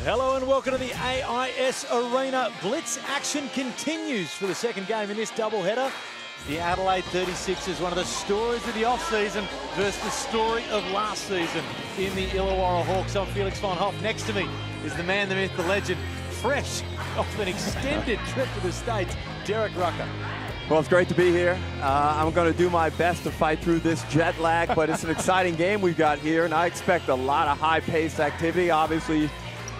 Hello and welcome to the AIS Arena. Blitz action continues for the second game in this doubleheader. The Adelaide 36ers, one of the stories of the off-season versus the story of last season in the Illawarra Hawks. I'm Felix von Hoff. Next to me is the man, the myth, the legend, fresh off an extended trip to the States, Derek Rucker. Well, it's great to be here. I'm going to do my best to fight through this jet lag, but it's an exciting game we've got here, and I expect a lot of high-paced activity. Obviously,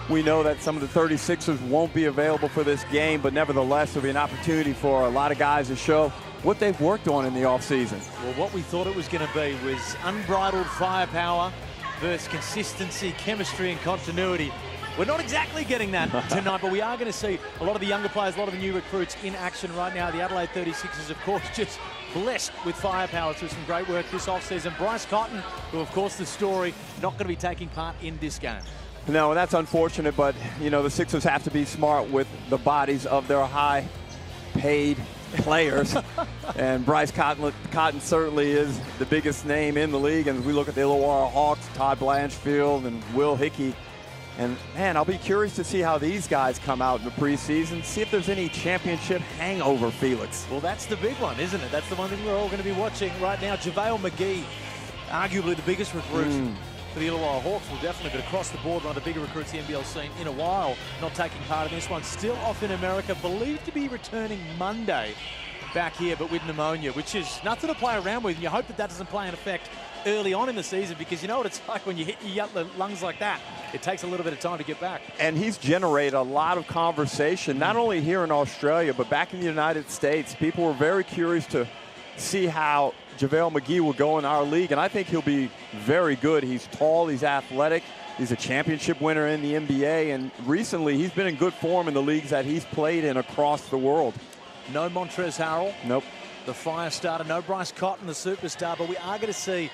we know that some of the 36ers won't be available for this game, but nevertheless, there'll be an opportunity for a lot of guys to show what they've worked on in the offseason. Well, what we thought it was going to be was unbridled firepower versus consistency, chemistry, and continuity. We're not exactly getting that tonight, but we are going to see a lot of the younger players, a lot of the new recruits in action right now. The Adelaide 36ers, of course, just blessed with firepower through some great work this offseason. Bryce Cotton, who, of course, the story, not going to be taking part in this game. No, and that's unfortunate, but, you know, the Sixers have to be smart with the bodies of their high-paid players. And Bryce Cotton certainly is the biggest name in the league. And as we look at the Illawarra Hawks, Todd Blanchfield and Will Hickey, and, man, I'll be curious to see how these guys come out in the preseason, see if there's any championship hangover, Felix. Well, that's the big one, isn't it? That's the one thing we're all going to be watching right now. JaVale McGee, arguably the biggest recruit for the Illawarra Hawks, will definitely be across the board, one of the bigger recruits the NBL's seen in a while, not taking part in this one. Still off in America, believed to be returning Monday back here, but with pneumonia, which is nothing to play around with. And you hope that that doesn't play an effect early on in the season, because you know what it's like when you hit your lungs like that. It takes a little bit of time to get back. And he's generated a lot of conversation, not only here in Australia, but back in the United States. People were very curious to see how JaVale McGee will go in our league, and I think he'll be very good. He's tall, he's athletic, he's a championship winner in the NBA, and recently he's been in good form in the leagues that he's played in across the world. No Montrezl Harrell. Nope. The fire starter. No Bryce Cotton, the superstar, but we are going to see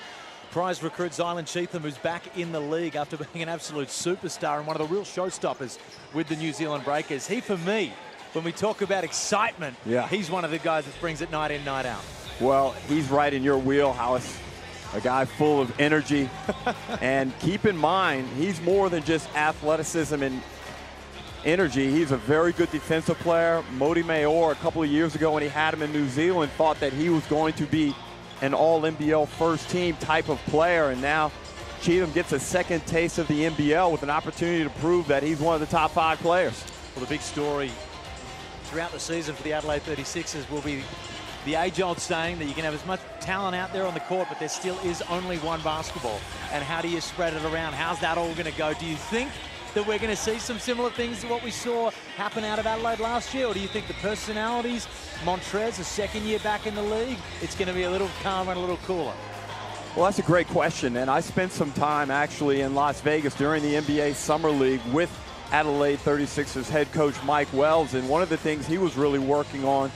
prize recruit Zylan Cheatham, who's back in the league after being an absolute superstar and one of the real showstoppers with the New Zealand Breakers. He, for me, when we talk about excitement, he's one of the guys that brings it night in, night out. Well, he's right in your wheelhouse, a guy full of energy. And keep in mind, he's more than just athleticism and energy. He's a very good defensive player. Modi Mayor, a couple of years ago when he had him in New Zealand, thought that he was going to be an all-NBL first-team type of player. And now Cheatham gets a second taste of the NBL with an opportunity to prove that he's one of the top 5 players. Well, the big story throughout the season for the Adelaide 36ers will be the age-old saying that you can have as much talent out there on the court, but there still is only one basketball. And how do you spread it around? How's that all going to go? Do you think that we're going to see some similar things to what we saw happen out of Adelaide last year? Or do you think the personalities, Montrez, a second year back in the league, it's going to be a little calmer and a little cooler? Well, that's a great question. And I spent some time actually in Las Vegas during the NBA Summer League with Adelaide 36ers head coach Mike Wells. And one of the things he was really working on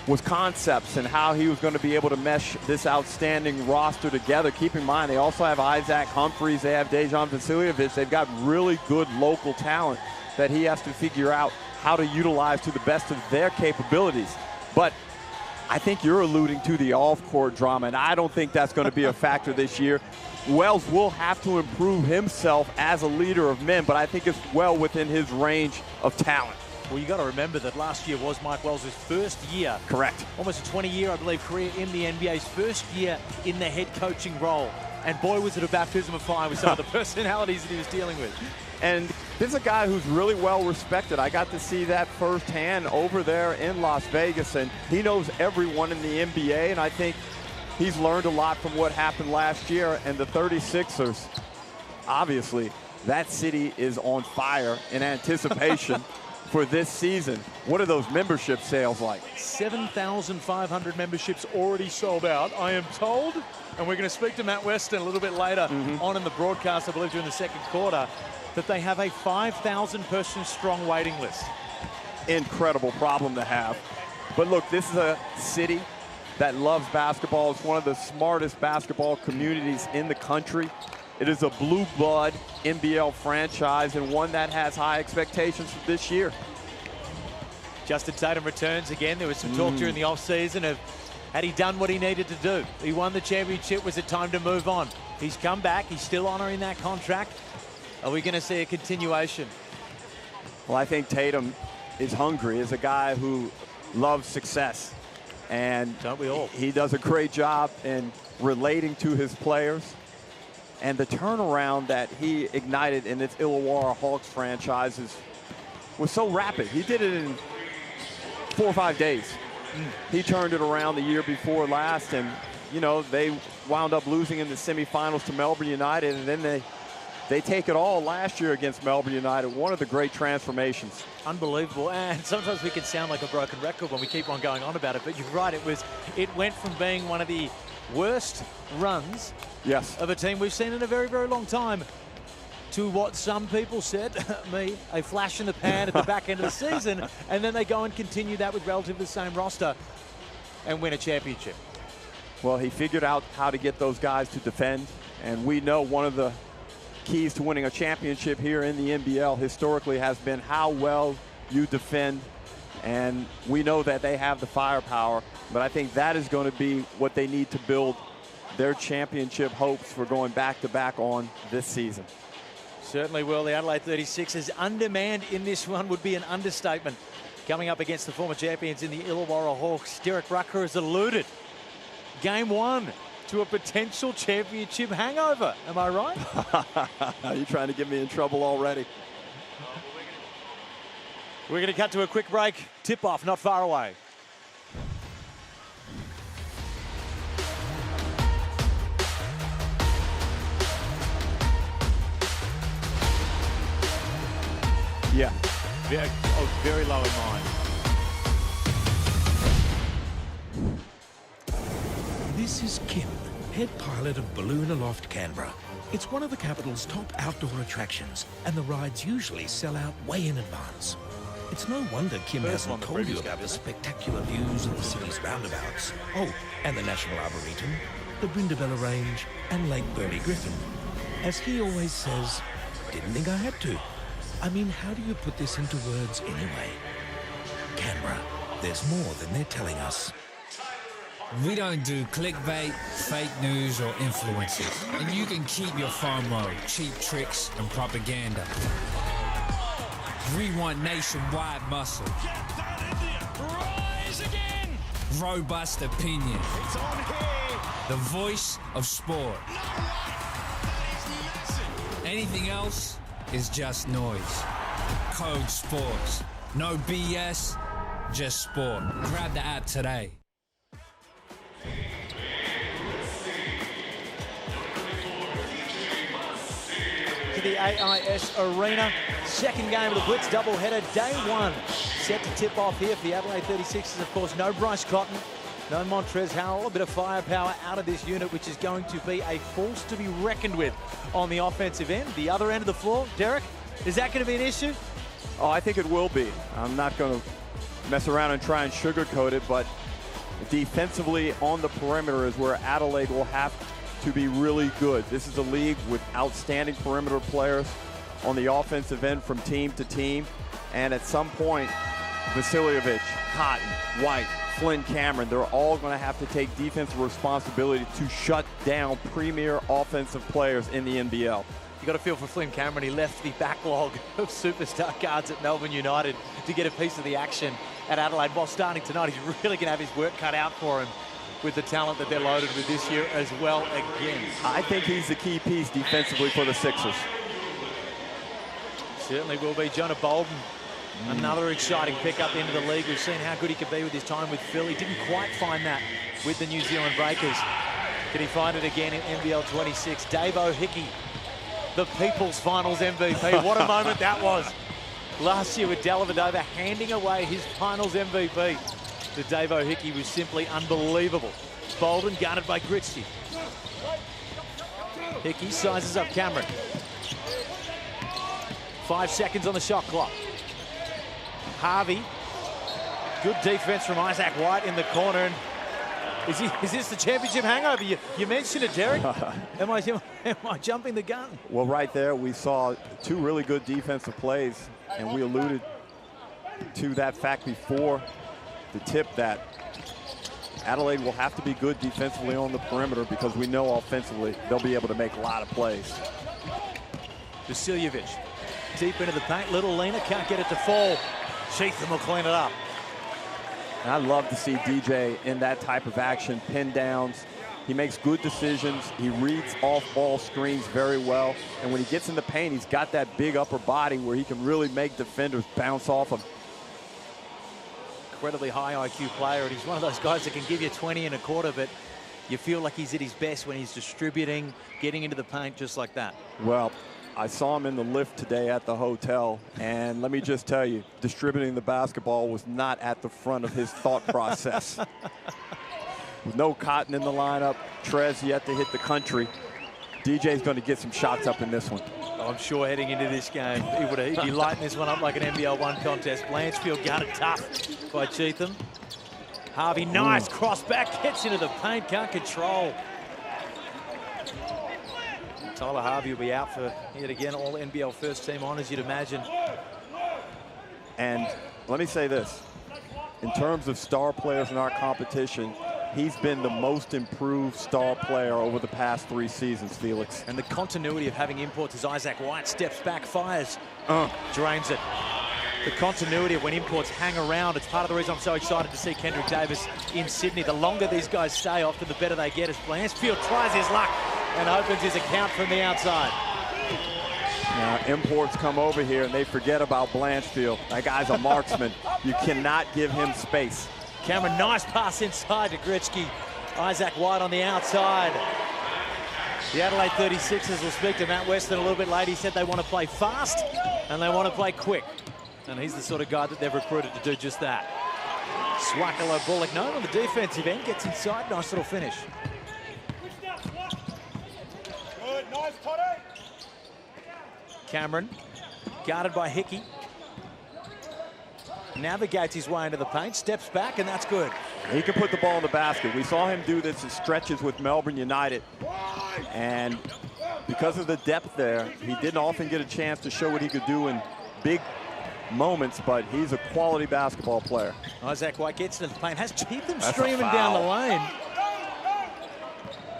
was concepts and how he was going to be able to mesh this outstanding roster together. Keep in mind, they also have Isaac Humphries, they have Dejan Vasiljevic. They've got really good local talent that he has to figure out how to utilize to the best of their capabilities. But I think you're alluding to the off-court drama, and I don't think that's going to be a factor this year. Wells will have to improve himself as a leader of men, but I think it's well within his range of talent. Well, you got to remember that last year was Mike Wells' first year. Correct. Almost a 20-year, I believe, career in the NBA's first year in the head coaching role. And boy, was it a baptism of fire with some of the personalities that he was dealing with. And this is a guy who's really well respected. I got to see that firsthand over there in Las Vegas, and he knows everyone in the NBA, and I think he's learned a lot from what happened last year. And the 36ers, obviously, that city is on fire in anticipation for this season. What are those membership sales like? 7,500 memberships already sold out, I am told. And we're going to speak to Matt Weston a little bit later on in the broadcast, I believe during the second quarter, that they have a 5,000-person strong waiting list. Incredible problem to have. But look, this is a city that loves basketball. It's one of the smartest basketball communities in the country. It is a blue blood NBL franchise and one that has high expectations for this year. Justin Tatum returns again. There was some talk during the offseason of had he done what he needed to do. He won the championship. Was it time to move on? He's come back. He's still honoring that contract. Are we going to see a continuation Well, I think Tatum is hungry, is a guy who loves success. And don't we all? He does a great job in relating to his players. And the turnaround that he ignited in this Illawarra Hawks franchise was so rapid. He did it in 4 or 5 days. He turned it around the year before last, and you know, they wound up losing in the semifinals to Melbourne United, and then they take it all last year against Melbourne United. One of the great transformations. Unbelievable. And sometimes we can sound like a broken record when we keep on going on about it, but you're right, it went from being one of the worst runs of a team we've seen in a very, very long time to what some people said, me, a flash in the pan at the back end of the season, and then they go and continue that with relatively the same roster and win a championship. Well, he figured out how to get those guys to defend, and we know one of the keys to winning a championship here in the NBL historically has been how well you defend, and we know that they have the firepower, but I think that is going to be what they need to build their championship hopes for going back-to-back on this season. Certainly will. The Adelaide 36ers undermanned in this one would be an understatement. Coming up against the former champions in the Illawarra Hawks, Derek Rucker has alluded game one to a potential championship hangover. Am I right? Are you trying to get me in trouble already? We're going to cut to a quick break. Tip-off not far away. Yeah. Very low in mine. This is Kim, head pilot of Balloon Aloft Canberra. It's one of the capital's top outdoor attractions, and the rides usually sell out way in advance. It's no wonder Kim hasn't told you about the spectacular views of the city's roundabouts. Oh, and the National Arboretum, the Brindabella Range, and Lake Burley Griffin. As he always says, didn't think I had to. I mean, how do you put this into words anyway? Canberra, there's more than they're telling us. We don't do clickbait, fake news, or influencers. And you can keep your FOMO, cheap tricks, and propaganda. We want nationwide muscle. Rise again! Robust opinion. It's on here! The voice of sport. Anything else is just noise. Code Sports. No BS, just sport. Grab the app today. To the AIS Arena. Second game of the Blitz doubleheader, day one. Set to tip off here for the Adelaide 36ers. Of course, no Bryce Cotton, no Montrezl Harrell. A bit of firepower out of this unit, which is going to be a force to be reckoned with on the offensive end. The other end of the floor, Derek, is that going to be an issue? Oh, I think it will be. I'm not going to mess around and try and sugarcoat it, but defensively on the perimeter is where Adelaide will have to be really good. This is a league with outstanding perimeter players on the offensive end from team to team. And at some point, Vasiljevic, Cotton, White, Flynn Cameron, they're all going to have to take defensive responsibility to shut down premier offensive players in the NBL. You got to feel for Flynn Cameron. He left the backlog of superstar guards at Melbourne United to get a piece of the action at Adelaide. While starting tonight, he's really going to have his work cut out for him with the talent that they're loaded with this year as well again. I think he's the key piece defensively for the Sixers. Certainly will be. Jonah Bolden, another exciting pickup into the league. We've seen how good he could be with his time with Philly. Didn't quite find that with the New Zealand Breakers. Can he find it again in NBL26? Dave O'Hickey, the People's Finals MVP. What a moment that was. Last year with Dellavedova handing away his Finals MVP to Dave O'Hickey was simply unbelievable. Bolden guarded by Gritzy. Hickey sizes up Cameron. 5 seconds on the shot clock. Harvey, good defense from Isaac White in the corner. And is this the championship hangover? You mentioned it, Derek. Am I jumping the gun? Well, right there, we saw two really good defensive plays, and we alluded to that fact before the tip that Adelaide will have to be good defensively on the perimeter because we know offensively they'll be able to make a lot of plays. Vasiljevic Deep into the paint. Little Lena can't get it to fall. Cheatham will clean it up. And I love to see DJ in that type of action, pin downs. He makes good decisions. He reads off-ball screens very well. And when he gets in the paint, he's got that big upper body where he can really make defenders bounce off him. Incredibly high IQ player, and he's one of those guys that can give you 20 and a quarter, but you feel like he's at his best when he's distributing, getting into the paint just like that. Well, I saw him in the lift today at the hotel, and let me just tell you, distributing the basketball was not at the front of his thought process. With no Cotton in the lineup, Trez yet to hit the country, DJ's going to get some shots up in this one. I'm sure heading into this game, he'd be lighting this one up like an NBL 1 contest. Blanchfield guarded tough by Cheatham. Harvey, nice cross back, gets into the paint, can't control. Tyler Harvey will be out for, yet again, all NBL first team honors, you'd imagine. And let me say this, in terms of star players in our competition, he's been the most improved star player over the past 3 seasons, Felix. And the continuity of having imports as Isaac White steps back, fires, drains it. The continuity of when imports hang around, it's part of the reason I'm so excited to see Kendrick Davis in Sydney. The longer these guys stay, often the better they get, as Blanchfield tries his luck and opens his account from the outside. Now, imports come over here and they forget about Blanchfield. That guy's a marksman. You cannot give him space. Cameron, nice pass inside to Gretzky. Isaac White on the outside. The Adelaide 36ers will speak to Matt Weston a little bit later. He said they want to play fast and they want to play quick. And he's the sort of guy that they've recruited to do just that. Swakalo Bullock, known on the defensive end, gets inside. Nice little finish. Good, nice, Toddy. Cameron, guarded by Hickey. Navigates his way into the paint, steps back, and that's good. He can put the ball in the basket. We saw him do this in stretches with Melbourne United. And because of the depth there, he didn't often get a chance to show what he could do in big moments, but he's a quality basketball player. Isaac White gets into the paint, has Cheatham streaming down the lane.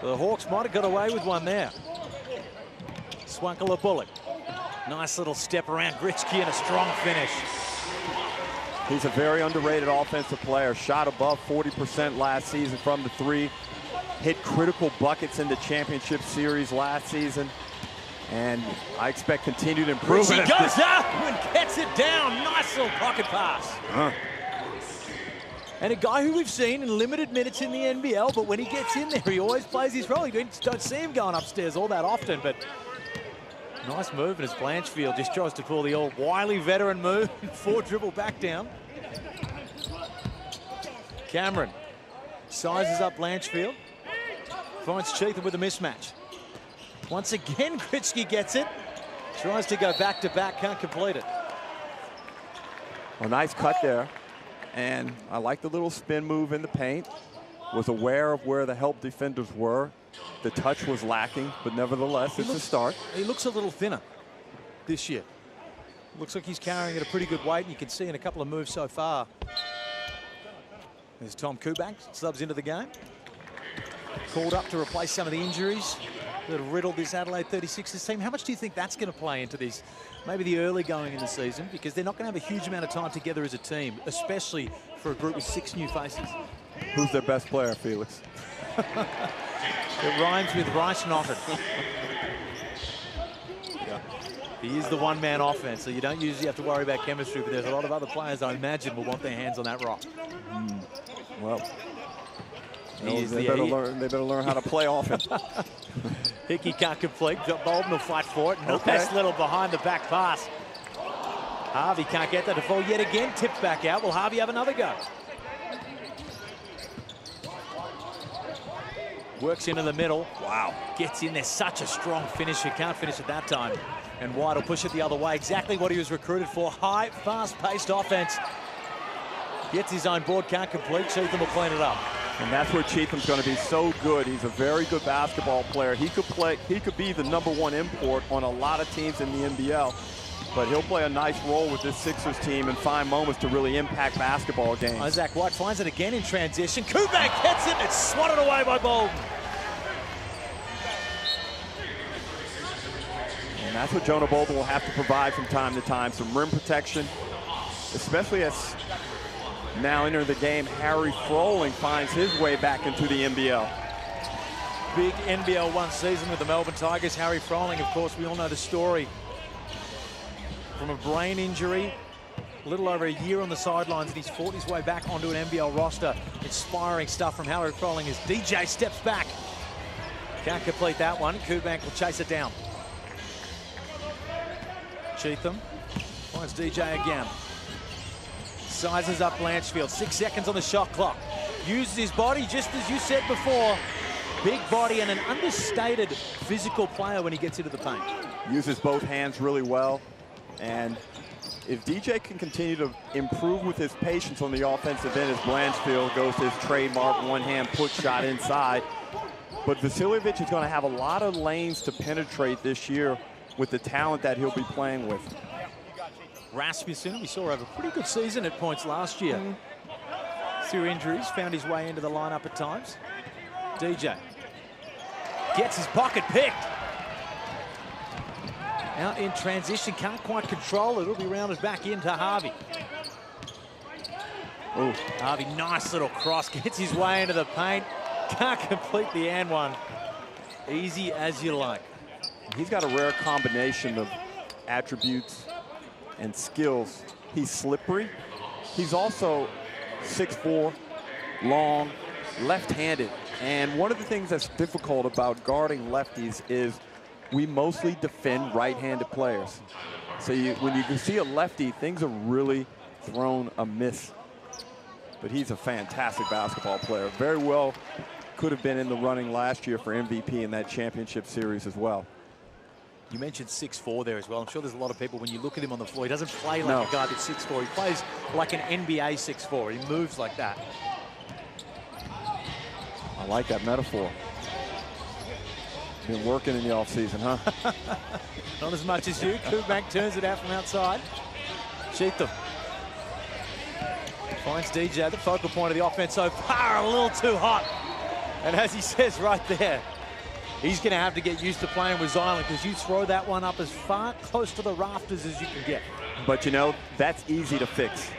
The Hawks might have got away with one there. Swankala Bullock. Nice little step around Gretzky and a strong finish. He's a very underrated offensive player. Shot above 40% last season from the 3. Hit critical buckets in the championship series last season. And I expect continued improvement. He goes up and gets it down. Nice little pocket pass. And a guy who we've seen in limited minutes in the NBL, but when he gets in there, he always plays his role. You don't see him going upstairs all that often, but nice move, and as Blanchfield just tries to pull the old wily veteran move, 4 dribble back down. Cameron sizes up Blanchfield, finds Cheatham with a mismatch. Once again, Gretzky gets it, tries to go back to back, can't complete it. A nice cut there, and I like the little spin move in the paint. Was aware of where the help defenders were. The touch was lacking, but nevertheless, it's a start. He looks a little thinner this year. Looks like he's carrying at a pretty good weight, and you can see in a couple of moves so far. There's Tom Kubak, subs into the game. Called up to replace some of the injuries that have riddled this Adelaide 36ers team. How much do you think that's going to play into this, maybe the early going in the season? Because they're not going to have a huge amount of time together as a team, especially for a group with 6 new faces. Who's their best player, Felix? It rhymes with Rice Knotted. Yeah. He is the one-man offense, so you don't usually have to worry about chemistry, but there's a lot of other players I imagine will want their hands on that rock. Well, they better learn how to play offense. Hickey can't complete. Bolden will fight for it. Nice little behind-the-back pass. Harvey can't get that to fall yet again. Tipped back out. Will Harvey have another go? Works into the middle. Wow. Gets in there. Such a strong finisher. Can't finish at that time. And White will push it the other way. Exactly what he was recruited for. High, fast-paced offense. Gets his own board. Can't complete. Cheatham will clean it up. And that's where Cheatham's going to be so good. He's a very good basketball player. He could be the #1 import on a lot of teams in the NBL. But he'll play a nice role with this Sixers team and find moments to really impact basketball games. Isaac White finds it again in transition. Kubak gets it. It's swatted away by Bolden. And that's what Jonah Bolden will have to provide from time to time, some rim protection, especially as now entering the game, Harry Froling finds his way back into the NBL. Big NBL 1 season with the Melbourne Tigers. Harry Froling, of course, we all know the story. From a brain injury, a little over a year on the sidelines, and he's fought his way back onto an NBL roster. Inspiring stuff from Harry Froling as DJ steps back. Can't complete that one. Kubank will chase it down. Cheatham finds DJ again. Sizes up Blanchfield. 6 seconds on the shot clock. Uses his body, just as you said before. Big body and an understated physical player when he gets into the paint. Uses both hands really well. And if DJ can continue to improve with his patience on the offensive end as Blanchfield goes to his trademark one-hand put shot inside. But Vasiljevic is going to have a lot of lanes to penetrate this year with the talent that he'll be playing with. Rasmussen, we saw have a pretty good season at points last year. Through injuries, found his way into the lineup at times. DJ gets his pocket picked. Out in transition, can't quite control it. It'll be rounded back into Harvey. Ooh. Harvey, nice little cross, gets his way into the paint. Can't complete the and one. Easy as you like. He's got a rare combination of attributes and skills. He's slippery. He's also 6'4", long, left-handed. And one of the things that's difficult about guarding lefties is we mostly defend right-handed players. So when you see a lefty, things are really thrown amiss. But he's a fantastic basketball player. Very well could have been in the running last year for MVP in that championship series as well. You mentioned 6'4" there as well. I'm sure there's a lot of people, when you look at him on the floor, he doesn't play like a guy that's 6'4". He plays like an NBA 6'4". He moves like that. I like that metaphor. Been working in the offseason, huh? Not as much as you. Kubank turns it out from outside. Cheatham finds DJ, the focal point of the offense so far, a little too hot. And as he says right there, he's going to have to get used to playing with Zion, because you throw that one up as far close to the rafters as you can get. But you know, that's easy to fix.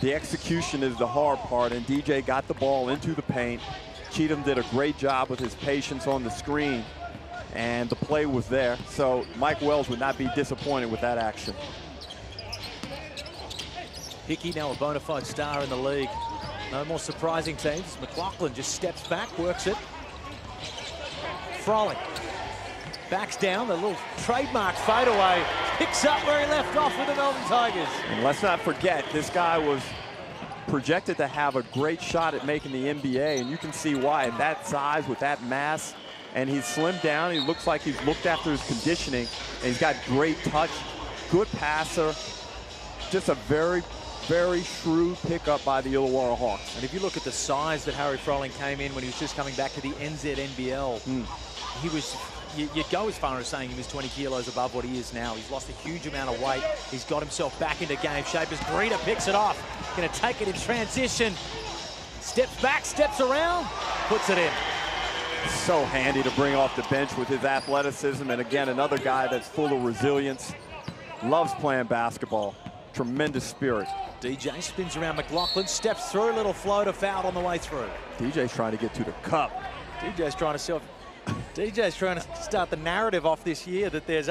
The execution is the hard part, and DJ got the ball into the paint. Cheatham did a great job with his patience on the screen, and the play was there. So Mike Wells would not be disappointed with that action. Hickey now a bona fide star in the league. No more surprising teams. McLaughlin just steps back, works it. Froling backs down, the little trademark fadeaway, picks up where he left off with the Melbourne Tigers. And let's not forget, this guy was projected to have a great shot at making the NBA, and you can see why at that size with that mass. And he's slimmed down. He looks like he's looked after his conditioning, and he's got great touch, good passer. Just a very, very shrewd pickup by the Illawarra Hawks. And if you look at the size that Harry Froling came in when he was just coming back to the NZNBL, he was, you'd go as far as saying he was 20 kilos above what he is now. He's lost a huge amount of weight. He's got himself back into game shape as Greta picks it off. Going to take it in transition. Steps back, steps around, puts it in. So handy to bring off the bench with his athleticism, and again, another guy that's full of resilience, loves playing basketball, tremendous spirit. DJ spins around McLaughlin, steps through, little floater foul on the way through. DJ's trying to get to the cup. DJ's trying to start the narrative off this year that there's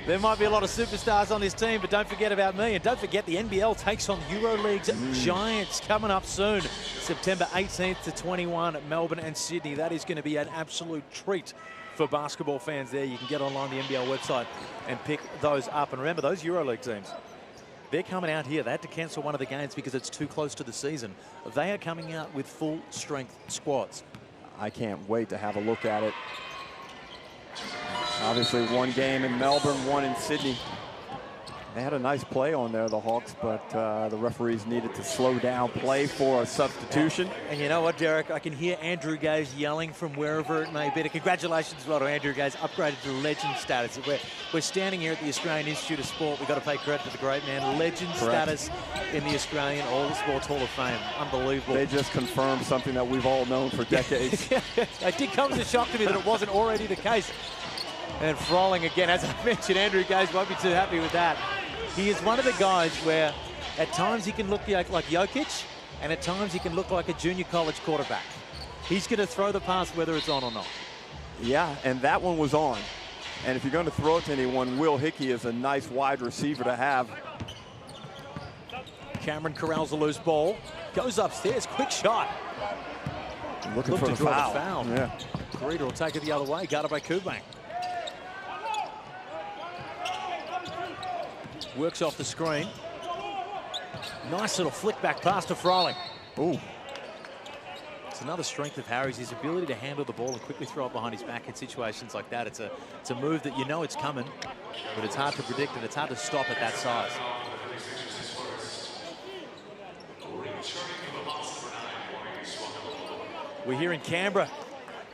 there might be a lot of superstars on this team, but don't forget about me. And don't forget the NBL takes on EuroLeague's Giants coming up soon. September 18th to 21 at Melbourne and Sydney. That is going to be an absolute treat for basketball fans there. You can get online the NBL website and pick those up. And remember, those EuroLeague teams, they're coming out here. They had to cancel one of the games because it's too close to the season. They are coming out with full strength squads. I can't wait to have a look at it. Obviously, one game in Melbourne, one in Sydney. They had a nice play on there, the Hawks, but the referees needed to slow down play for a substitution. And you know what, Derek? I can hear Andrew Gaze yelling from wherever it may be. Congratulations as well to Andrew Gaze, upgraded to legend status. We're standing here at the Australian Institute of Sport. We've got to pay credit to the great man. Legend status in the Australian All Sports Hall of Fame. Unbelievable. They just confirmed something that we've all known for decades. It did come as a shock to me that it wasn't already the case. And Froling again, as I mentioned, Andrew Gaze won't be too happy with that. He is one of the guys where at times he can look like Jokic, and at times he can look like a junior college quarterback. He's going to throw the pass whether it's on or not. Yeah, and that one was on. And if you're going to throw it to anyone, Will Hickey is a nice wide receiver to have. Cameron corrals a loose ball, goes upstairs, quick shot. Looking for the foul. Yeah. Greeter will take it the other way, guarded by Kubang. Works off the screen. Nice little flick back pass to Froling. Ooh. It's another strength of Harry's, his ability to handle the ball and quickly throw it behind his back in situations like that. It's a move that you know it's coming, but it's hard to predict and it's hard to stop at that size. We're here in Canberra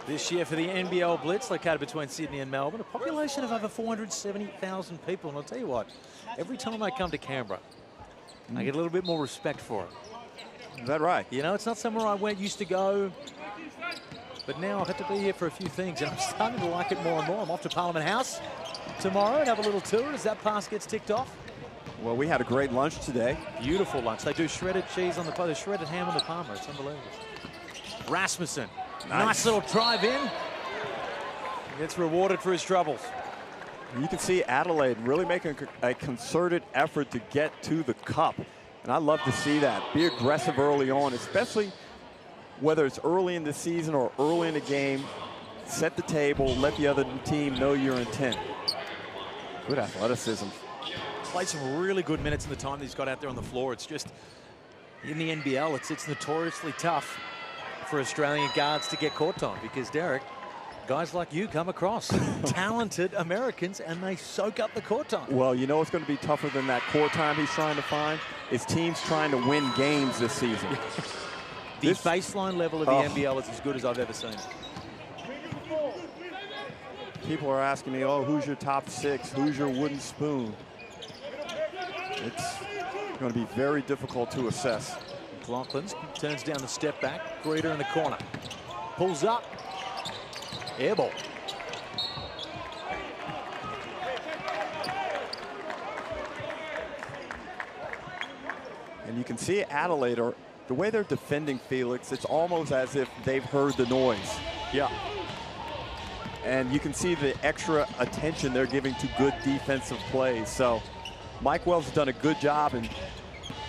this year for the NBL Blitz, located between Sydney and Melbourne. A population of over 470,000 people. And I'll tell you what, every time I come to Canberra, I get a little bit more respect for it. Is that right? You know, it's not somewhere I used to go, but now I've had to be here for a few things, and I'm starting to like it more and more. I'm off to Parliament House tomorrow and have a little tour as that pass gets ticked off. Well, we had a great lunch today. Beautiful lunch. They do shredded cheese on the shredded ham on the Palmer. It's unbelievable. Rasmussen, nice little drive in. Gets rewarded for his troubles. You can see Adelaide really making a concerted effort to get to the cup. And I love to see that. Be aggressive early on, especially whether it's early in the season or early in the game. Set the table, let the other team know your intent. Good athleticism. Played some really good minutes in the time that he's got out there on the floor. It's just, in the NBL, it's notoriously tough for Australian guards to get court time because, Derek, guys like you come across talented Americans and they soak up the court time. Well, you know what's going to be tougher than that court time he's trying to find? Is teams trying to win games this season. The baseline level of the NBL is as good as I've ever seen. People are asking me, oh, who's your top 6? Who's your wooden spoon? It's going to be very difficult to assess. McLaughlin turns down the step back. Greeter in the corner. Pulls up. Air ball. And you can see Adelaide, or the way they're defending Felix, it's almost as if they've heard the noise. Yeah. And you can see the extra attention they're giving to good defensive plays. So Mike Wells has done a good job in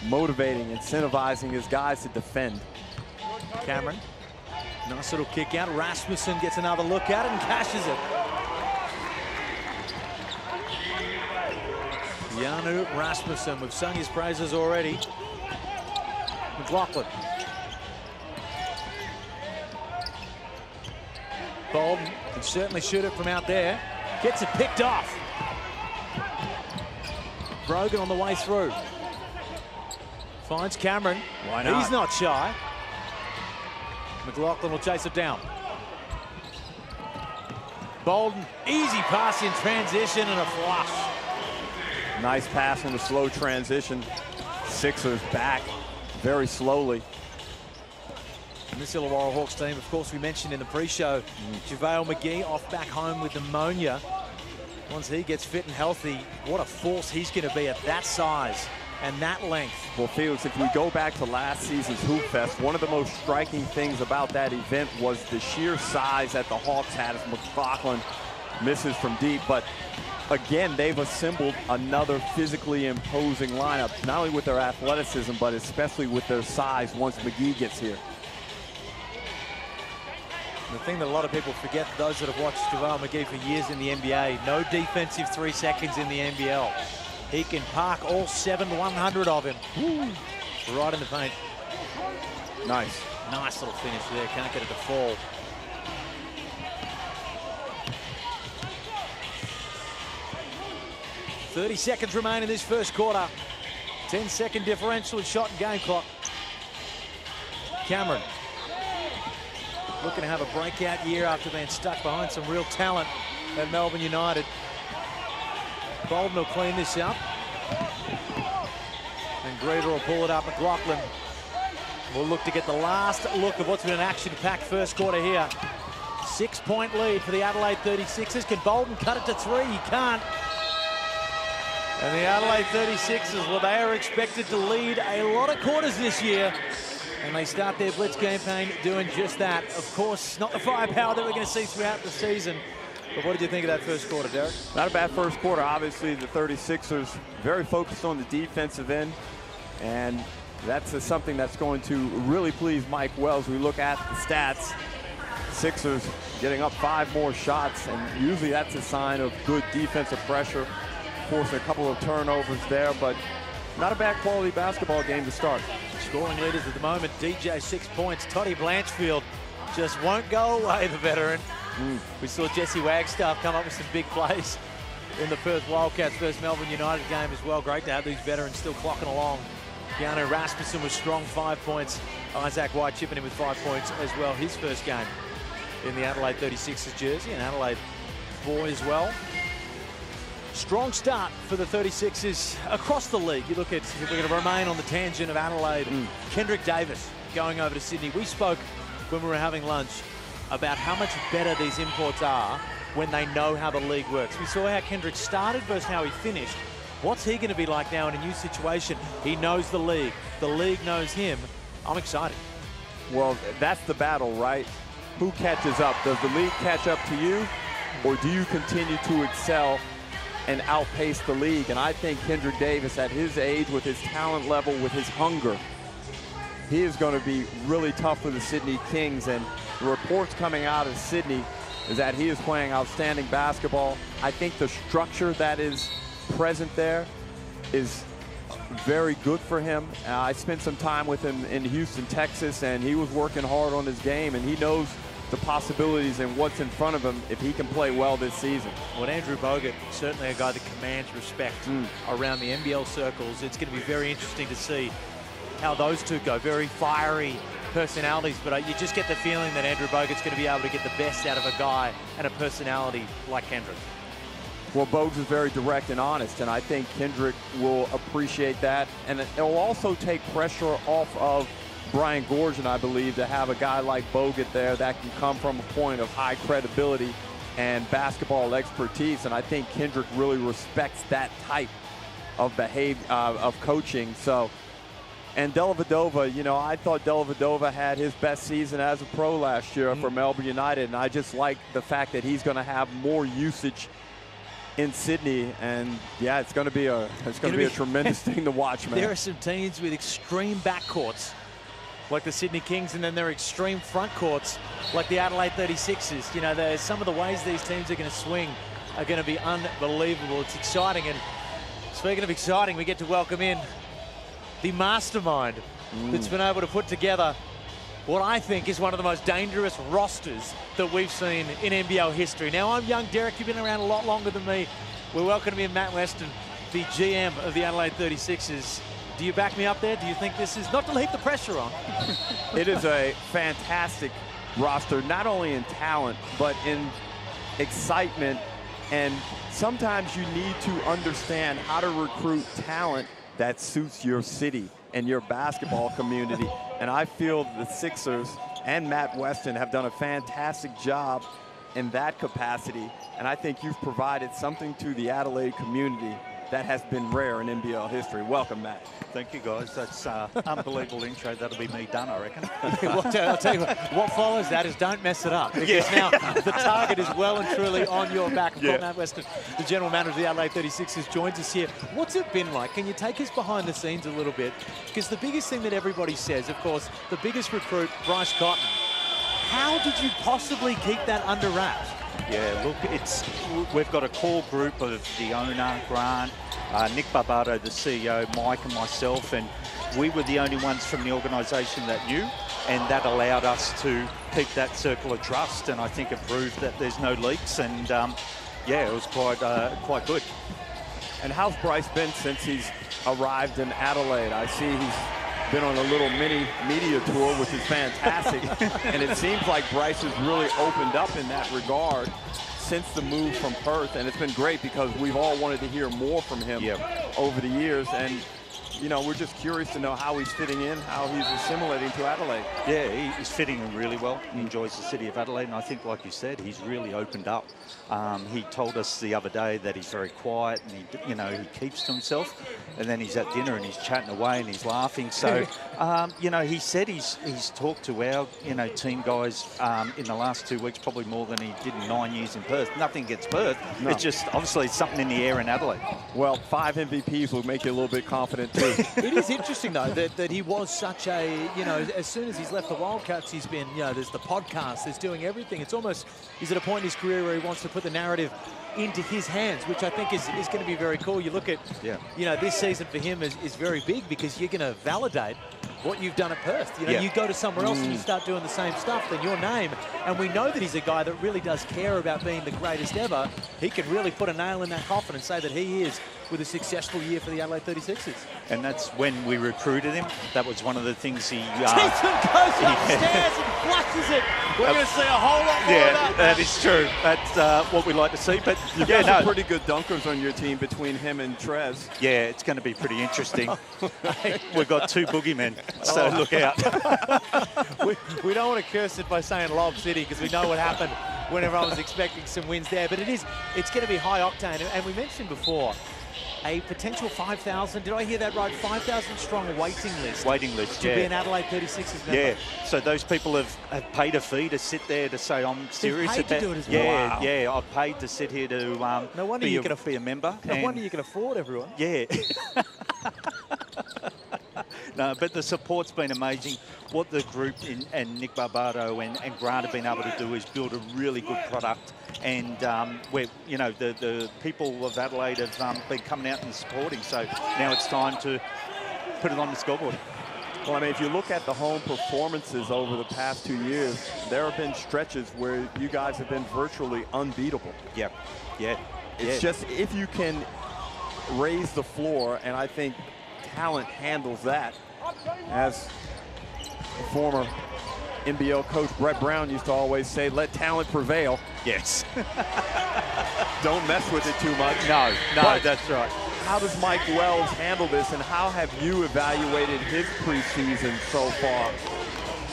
motivating, incentivizing his guys to defend. Cameron, nice little kick out. Rasmussen gets another look at it and cashes it. Janu Rasmussen, we've sung his praises already. McLaughlin. Bolden can certainly shoot it from out there. Gets it picked off. Brogan on the way through. Finds Cameron. Why not? He's not shy. McLaughlin will chase it down. Bolden, easy pass in transition and a flush. Nice pass on the slow transition. Sixers back very slowly. And this Illawarra Hawks team, of course, we mentioned in the pre-show, JaVale McGee off back home with pneumonia. Once he gets fit and healthy, what a force he's going to be at that size and that length. Well, Felix, if we go back to last season's Hoop Fest, one of the most striking things about that event was the sheer size that the Hawks had as McLaughlin misses from deep. But again, they've assembled another physically imposing lineup, not only with their athleticism, but especially with their size once McGee gets here. The thing that a lot of people forget, those that have watched JaVale McGee for years in the NBA, no defensive 3 seconds in the NBL. He can park all 100 of him. Woo. Right in the paint. Nice. Nice little finish there, can't get it to fall. .30 seconds remain in this first quarter. 10-second differential in shot and game clock. Cameron looking to have a breakout year after being stuck behind some real talent at Melbourne United. Bolden will clean this up. And Greeter will pull it up. McLaughlin will look to get the last look of what's been an action-packed first quarter here. 6-point lead for the Adelaide 36ers. Can Bolden cut it to 3? He can't. And the Adelaide 36ers, well, they are expected to lead a lot of quarters this year. And they start their blitz campaign doing just that. Of course, not the firepower that we're going to see throughout the season. But what did you think of that first quarter, Derek? Not a bad first quarter. Obviously, the 36ers very focused on the defensive end. And that's something that's going to really please Mike Wells. We look at the stats. Sixers getting up 5 more shots. And usually that's a sign of good defensive pressure. Forcing a couple of turnovers there, but not a bad quality basketball game to start. Scoring leaders at the moment, DJ 6 points. Toddy Blanchfield just won't go away, the veteran. We saw Jesse Wagstaff come up with some big plays in the Perth Wildcats versus Melbourne United game as well. Great to have these veterans still clocking along. Keanu Rasmussen was strong, 5 points. Isaac White chipping in with 5 points as well. His first game in the Adelaide 36ers jersey, and Adelaide boy as well. Strong start for the 36ers across the league. You look at, we're going to remain on the tangent of Adelaide. Kendrick Davis going over to Sydney. We spoke when we were having lunch about how much better these imports are when they know how the league works. We saw how Kendrick started versus how he finished. What's he going to be like now in a new situation? He knows the league knows him. I'm excited. Well, that's the battle, right? Who catches up? Does the league catch up to you, or do you continue to excel and outpace the league? And I think Kendrick Davis, at his age, with his talent level, with his hunger, he is going to be really tough for the Sydney Kings. And the reports coming out of Sydney is that he is playing outstanding basketball. I think the structure that is present there is very good for him. I spent some time with him in Houston, Texas, and he was working hard on his game, and he knows the possibilities and what's in front of him if he can play well this season. Well, Andrew Bogut, certainly a guy that commands respect around the NBL circles. It's going to be very interesting to see how those two go. Very fiery personalities, but you just get the feeling that Andrew Bogut's going to be able to get the best out of a guy and a personality like Kendrick. Well, Bogut is very direct and honest, and I think Kendrick will appreciate that. And it will also take pressure off of Brian Gorgian, I believe, to have a guy like Bogut there that can come from a point of high credibility and basketball expertise. And I think Kendrick really respects that type of behavior, of coaching. So, and Dellavedova, you know, I thought Dellavedova had his best season as a pro last year for Melbourne United, and I just like the fact that he's going to have more usage in Sydney. And yeah, it's going to be a tremendous thing to watch, man. There are some teams with extreme backcourts like the Sydney Kings, and then their extreme front courts like the Adelaide 36ers. You know, there's some of the ways these teams are going to swing are going to be unbelievable. It's exciting, and speaking of exciting, we get to welcome in the mastermind that's been able to put together what I think is one of the most dangerous rosters that we've seen in NBL history. Now, I'm young, Derek, you've been around a lot longer than me. We're welcoming in Matt Weston, the GM of the Adelaide 36ers. Do you back me up there? Do you think this is, not to heap the pressure on? It is a fantastic roster, not only in talent, but in excitement. And sometimes you need to understand how to recruit talent that suits your city and your basketball community. And I feel the Sixers and Matt Weston have done a fantastic job in that capacity. And I think you've provided something to the Adelaide community that has been rare in NBL history. Welcome, Matt. Thank you, guys. That's unbelievable intro. That'll be me done, I reckon. I'll tell you what follows that is don't mess it up. Because now the target is well and truly on your back. Matt Weston, the general manager of the Adelaide 36ers, joins us here. What's it been like? Can you take us behind the scenes a little bit? Because the biggest thing that everybody says, of course, the biggest recruit, Bryce Cotton. How did you possibly keep that under wraps? Yeah, look, we've got a core group of the owner, Grant, Nick Barbato, the CEO, Mike and myself, and we were the only ones from the organisation that knew, and that allowed us to keep that circle of trust, and I think it proved that there's no leaks, and yeah, it was quite good. And how's Bryce been since he's arrived in Adelaide? I see he's been on a little mini media tour, which is fantastic. And it seems like Bryce has really opened up in that regard since the move from Perth. And it's been great because we've all wanted to hear more from him over the years. And you know, we're just curious to know how he's fitting in, how he's assimilating to Adelaide. Yeah, he's fitting in really well. He enjoys the city of Adelaide, and I think, like you said, he's really opened up. He told us the other day that he's very quiet and he keeps to himself, and then he's at dinner and he's chatting away and he's laughing. So, he said he's talked to our, team guys in the last 2 weeks, probably more than he did in 9 years in Perth. Nothing against Perth. No. It's just obviously something in the air in Adelaide. Well, 5 MVPs will make you a little bit confident too. It is interesting though that he was such a, as soon as he's left the Wildcats, he's been, there's the podcast, there's doing everything. It's almost, he's at a point in his career where he wants to put the narrative into his hands, which I think is going to be very cool. You look at, this season for him is very big because you're going to validate what you've done at Perth. You go to somewhere else and you start doing the same stuff, then your name, and we know that he's a guy that really does care about being the greatest ever. He can really put a nail in that coffin and say that he is with a successful year for the Adelaide 36ers. And that's when we recruited him. That was one of the things he... Cheatham goes upstairs and flushes it. We're going to see a whole lot more of that. That is true. That's what we like to see. But you've got some pretty good dunkers on your team between him and Trez. Yeah, it's going to be pretty interesting. We've got 2 boogeymen, so look out. we don't want to curse it by saying Lob City because we know what happened when everyone was expecting some wins there. But it's going to be high octane. And we mentioned before, a potential 5,000, did I hear that right? 5,000 strong waiting list. Waiting list, to be an Adelaide 36ers member. Yeah, so those people have paid a fee to sit there to say, I'm serious about it. To do it as well. Yeah, I've paid to sit here to no wonder you can be a member. No wonder you can afford everyone. Yeah. No, but the support's been amazing. What the group and Nick Barbado and Grant have been able to do is build a really good product. And where the people of Adelaide have been coming out and supporting. So now it's time to put it on the scoreboard. Well, I mean, if you look at the home performances over the past 2 years, there have been stretches where you guys have been virtually unbeatable. Yeah. It's just if you can raise the floor, and I think talent handles that. As the former NBL coach Brett Brown used to always say, let talent prevail. Yes. Don't mess with it too much. No, that's right. How does Mike Wells handle this, and how have you evaluated his preseason so far?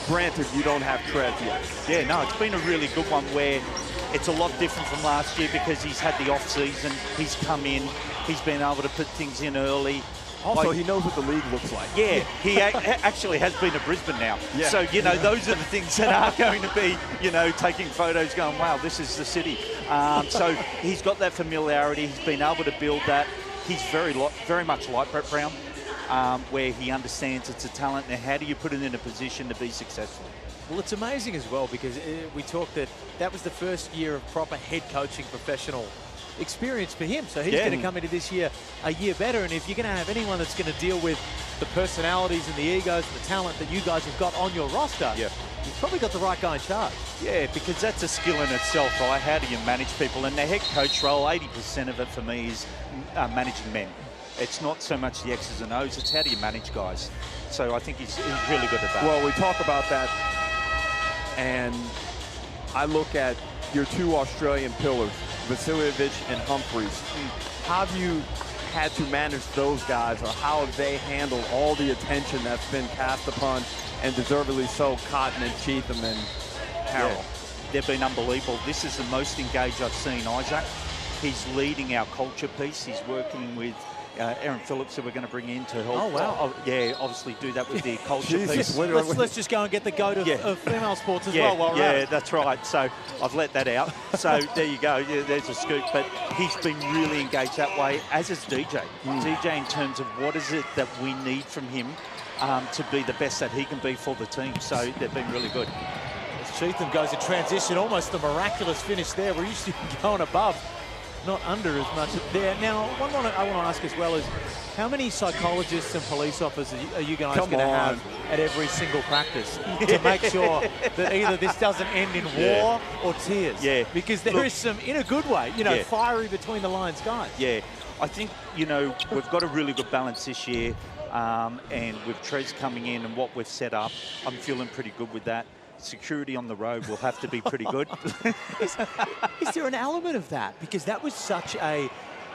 Granted, you don't have Trez yet. Yeah, no, it's been a really good one where it's a lot different from last year because he's had the off-season, he's come in, he's been able to put things in early. Also, he knows what the league looks like. Yeah, he actually has been to Brisbane now. Yeah. So, those are the things that are going to be, taking photos going, wow, this is the city. So he's got that familiarity. He's been able to build that. He's very much like Brett Brown, where he understands it's a talent. Now, how do you put it in a position to be successful? Well, it's amazing as well because we talked that was the first year of proper head coaching professional experience for him. So he's going to come into this year a year better. And if you're going to have anyone that's going to deal with the personalities and the egos and the talent that you guys have got on your roster, you've probably got the right guy in charge. Yeah, because that's a skill in itself, right? How do you manage people? And the head coach role, 80% of it for me is managing men. It's not so much the X's and O's, it's how do you manage guys. So I think he's really good at that. Well, we talk about that, and I look at your 2 Australian pillars, Vasiljevic and Humphreys. How have you had to manage those guys, or how have they handled all the attention that's been cast upon, and deservedly so, Cotton and Cheatham and Harrell? Yeah, they've been unbelievable. This is the most engaged I've seen Isaac. He's leading our culture piece. He's working with Aaron Phillips, who we're going to bring in to help. Oh, wow. Obviously do that with the culture piece. Let's just go and get the goat of female sports as well while we're at it. That's right. So I've let that out. So there you go. Yeah, there's a scoop. But he's been really engaged that way, as is DJ. DJ in terms of what is it that we need from him to be the best that he can be for the team. So they've been really good. As Cheatham goes in transition, almost a miraculous finish there. We're usually going above, not under as much there. Now, one I want to ask as well is, how many psychologists and police officers are you guys going to have at every single practice to make sure that either this doesn't end in war or tears? Yeah. Because there is some, in a good way, fiery between the lines guys. Yeah. I think, we've got a really good balance this year, and with Trez coming in and what we've set up, I'm feeling pretty good with that. Security on the road will have to be pretty good. Is there an element of that? Because that was such a,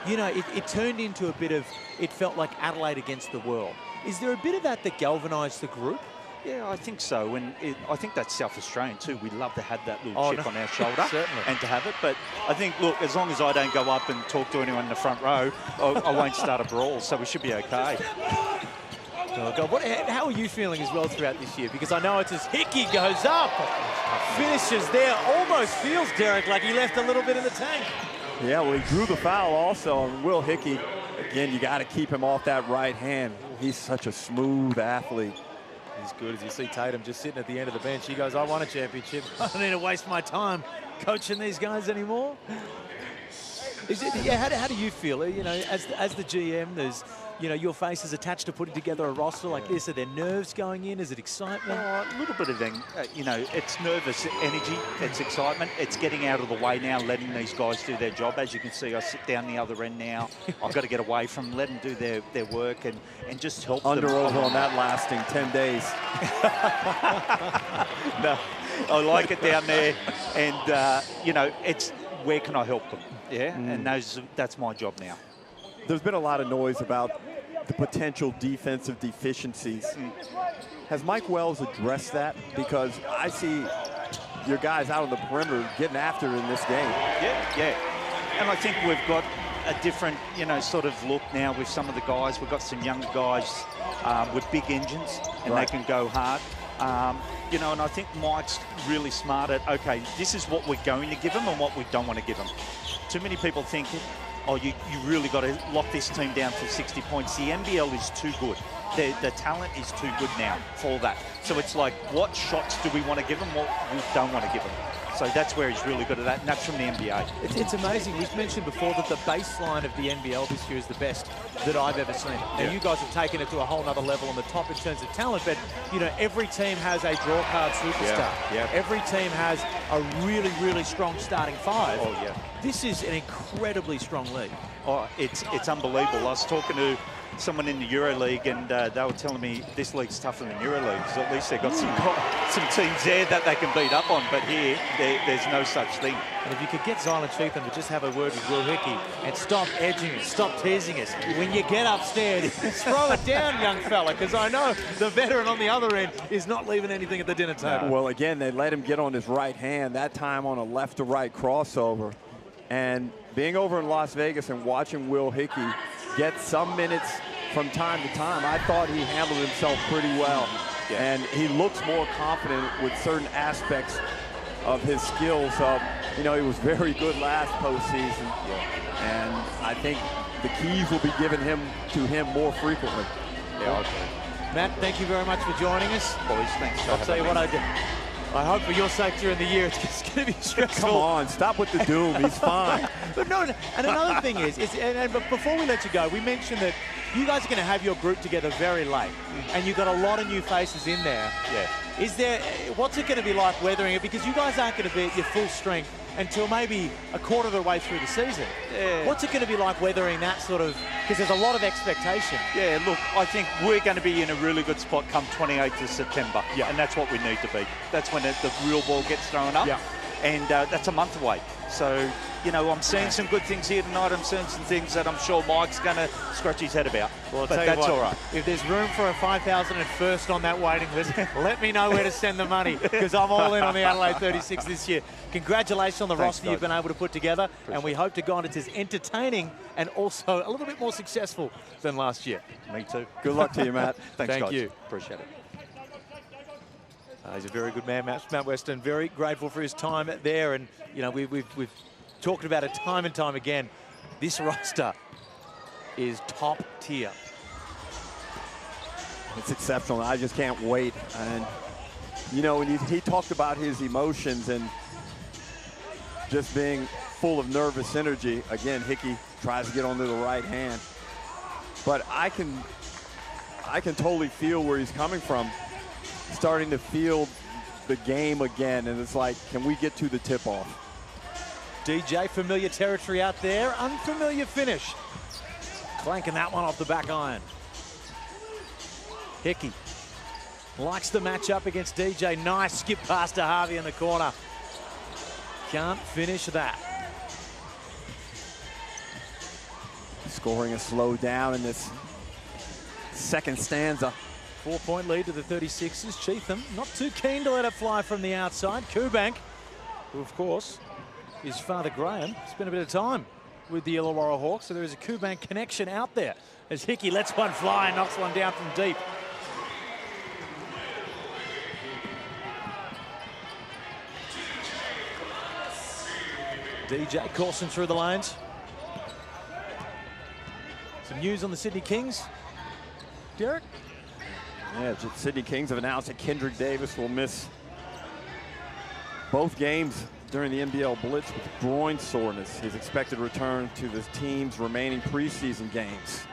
it turned into a bit of, it felt like Adelaide against the world. Is there a bit of that galvanised the group? Yeah, I think so, and I think that's South Australian too. We love to have that little chip on our shoulder and to have it. But I think, look, as long as I don't go up and talk to anyone in the front row, I won't start a brawl, so we should be okay. Oh God, how are you feeling as well throughout this year? Because I know it's as Hickey goes up, finishes there, almost feels, Derek, like he left a little bit in the tank. Yeah, well, he drew the foul also on Will Hickey. Again, you got to keep him off that right hand. He's such a smooth athlete. He's good. As you see Tatum just sitting at the end of the bench, he goes, I won a championship. I don't need to waste my time coaching these guys anymore. How do you feel? You know, as the GM, there's, you know, your face is attached to putting together a roster like this. Are there nerves going in? Is it excitement? Oh, a little bit of, you know, it's nervous energy. It's excitement. It's getting out of the way now, letting these guys do their job. As you can see, I sit down the other end now. I've got to get away from them, let them do their work and just help them. Under over on that lasting 10 days. No, I like it down there. And, you know, it's where can I help them? Yeah, and that's my job now. There's been a lot of noise about the potential defensive deficiencies. Has Mike Wells addressed that? Because I see your guys out on the perimeter getting after in this game. Yeah. And I think we've got a different, you know, sort of look now with some of the guys. We've got some younger guys with big engines, and they can go hard. You know, and I think Mike's really smart at, okay, this is what we're going to give them and what we don't want to give them. Too many people think, oh, you really got to lock this team down for 60 points. The NBL is too good. The talent is too good now for that. So it's like, what shots do we want to give them, what we don't want to give them? So that's where he's really good at that, and that's from the NBA. It's amazing. We've mentioned before that the baseline of the NBL this year is the best that I've ever seen. Now, you guys have taken it to a whole nother level on the top in terms of talent, but, you know, every team has a draw card superstar. Every team has a really, really strong starting five. Oh, yeah. This is an incredibly strong league. Oh, it's unbelievable. I was talking to someone in the EuroLeague, and they were telling me this league's tougher than EuroLeague, so at least they've got some teams there that they can beat up on, but here, there's no such thing. And if you could get Zylan Cheatham to just have a word with Will Hickey and stop edging us, stop teasing us. When you get upstairs, throw it down, young fella, because I know the veteran on the other end is not leaving anything at the dinner table. Well, again, they let him get on his right hand, that time on a left-to-right crossover. And being over in Las Vegas and watching Will Hickey get some minutes from time to time, I thought he handled himself pretty well. And he looks more confident with certain aspects of his skills. You know, he was very good last postseason. And I think the keys will be given to him more frequently. Matt, thank you very much for joining us. Boys, thanks for I'll tell you what, I hope for your sake during the year it's going to be stressful. Come on, stop with the doom. He's fine. But no, and another thing is but before we let you go, we mentioned that you guys are going to have your group together very late, and you've got a lot of new faces in there. What's it going to be like weathering it? Because you guys aren't going to be at your full strength until maybe a quarter of the way through the season. What's it going to be like weathering that sort of, because there's a lot of expectation. Yeah, look, I think we're going to be in a really good spot come 28th of September. And that's what we need to be. That's when the real ball gets thrown up. And that's a month away. So, you know, I'm seeing some good things here tonight. I'm seeing some things that I'm sure Mike's going to scratch his head about. Well, but that's all right. If there's room for a 5,001st on that waiting list, let me know where to send the money, because I'm all in on the Adelaide 36 this year. Congratulations on the roster you've been able to put together, and we hope to God it's as entertaining and also a little bit more successful than last year. Me too. Good luck to you, Matt. Thanks, Thank you. Appreciate it. He's a very good man, Matt Weston. Very grateful for his time there, and you know we've talked about it time and time again. This roster is top tier. It's exceptional. I just can't wait. And you know, when he talked about his emotions and just being full of nervous energy. Again, Hickey tries to get onto the right hand, but I can totally feel where he's coming from. Starting to feel the game again, and it's like, can we get to the tip-off? DJ, familiar territory out there, unfamiliar finish. Clanking that one off the back iron. Hickey likes the matchup against DJ. Nice skip pass to Harvey in the corner. Can't finish that. Scoring a slow down in this second stanza. 4-point lead to the 36ers. Cheatham not too keen to let it fly from the outside. Kubank, who of course is Father Graham, spent a bit of time with the Illawarra Hawks, so there is a Kubank connection out there as Hickey lets one fly and knocks one down from deep. DJ coursing through the lanes. Some news on the Sydney Kings. Derek? Yeah, the Sydney Kings have announced that Kendrick Davis will miss both games during the NBL Blitz with groin soreness. His expected return to the team's remaining preseason games.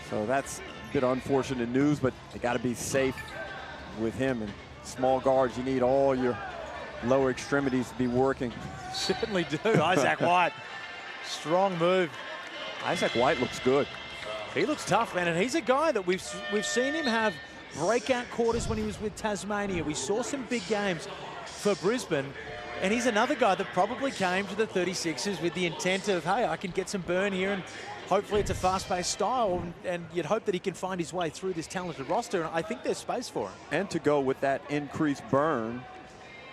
So that's a bit unfortunate news, but they got to be safe with him. And small guards, you need all your lower extremities to be working. Certainly do. Isaac White, strong move. Isaac White looks good. He looks tough, man, and he's a guy that we've seen him have breakout quarters when he was with Tasmania. We saw some big games for Brisbane, and he's another guy that probably came to the 36ers with the intent of, hey, I can get some burn here, and hopefully it's a fast-paced style, and you'd hope that he can find his way through this talented roster, and I think there's space for him. And to go with that increased burn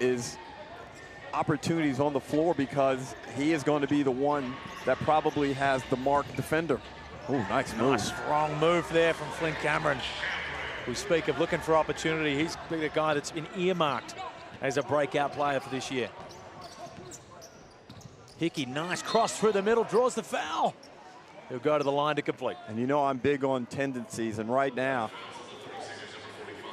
is opportunities on the floor, because he is going to be the one that probably has the marked defender. Oh, nice move. Nice strong move there from Flynn Cameron. We speak of looking for opportunity. He's the guy that's been earmarked as a breakout player for this year. Hickey, nice cross through the middle, draws the foul. He'll go to the line to complete. And you know I'm big on tendencies, and right now,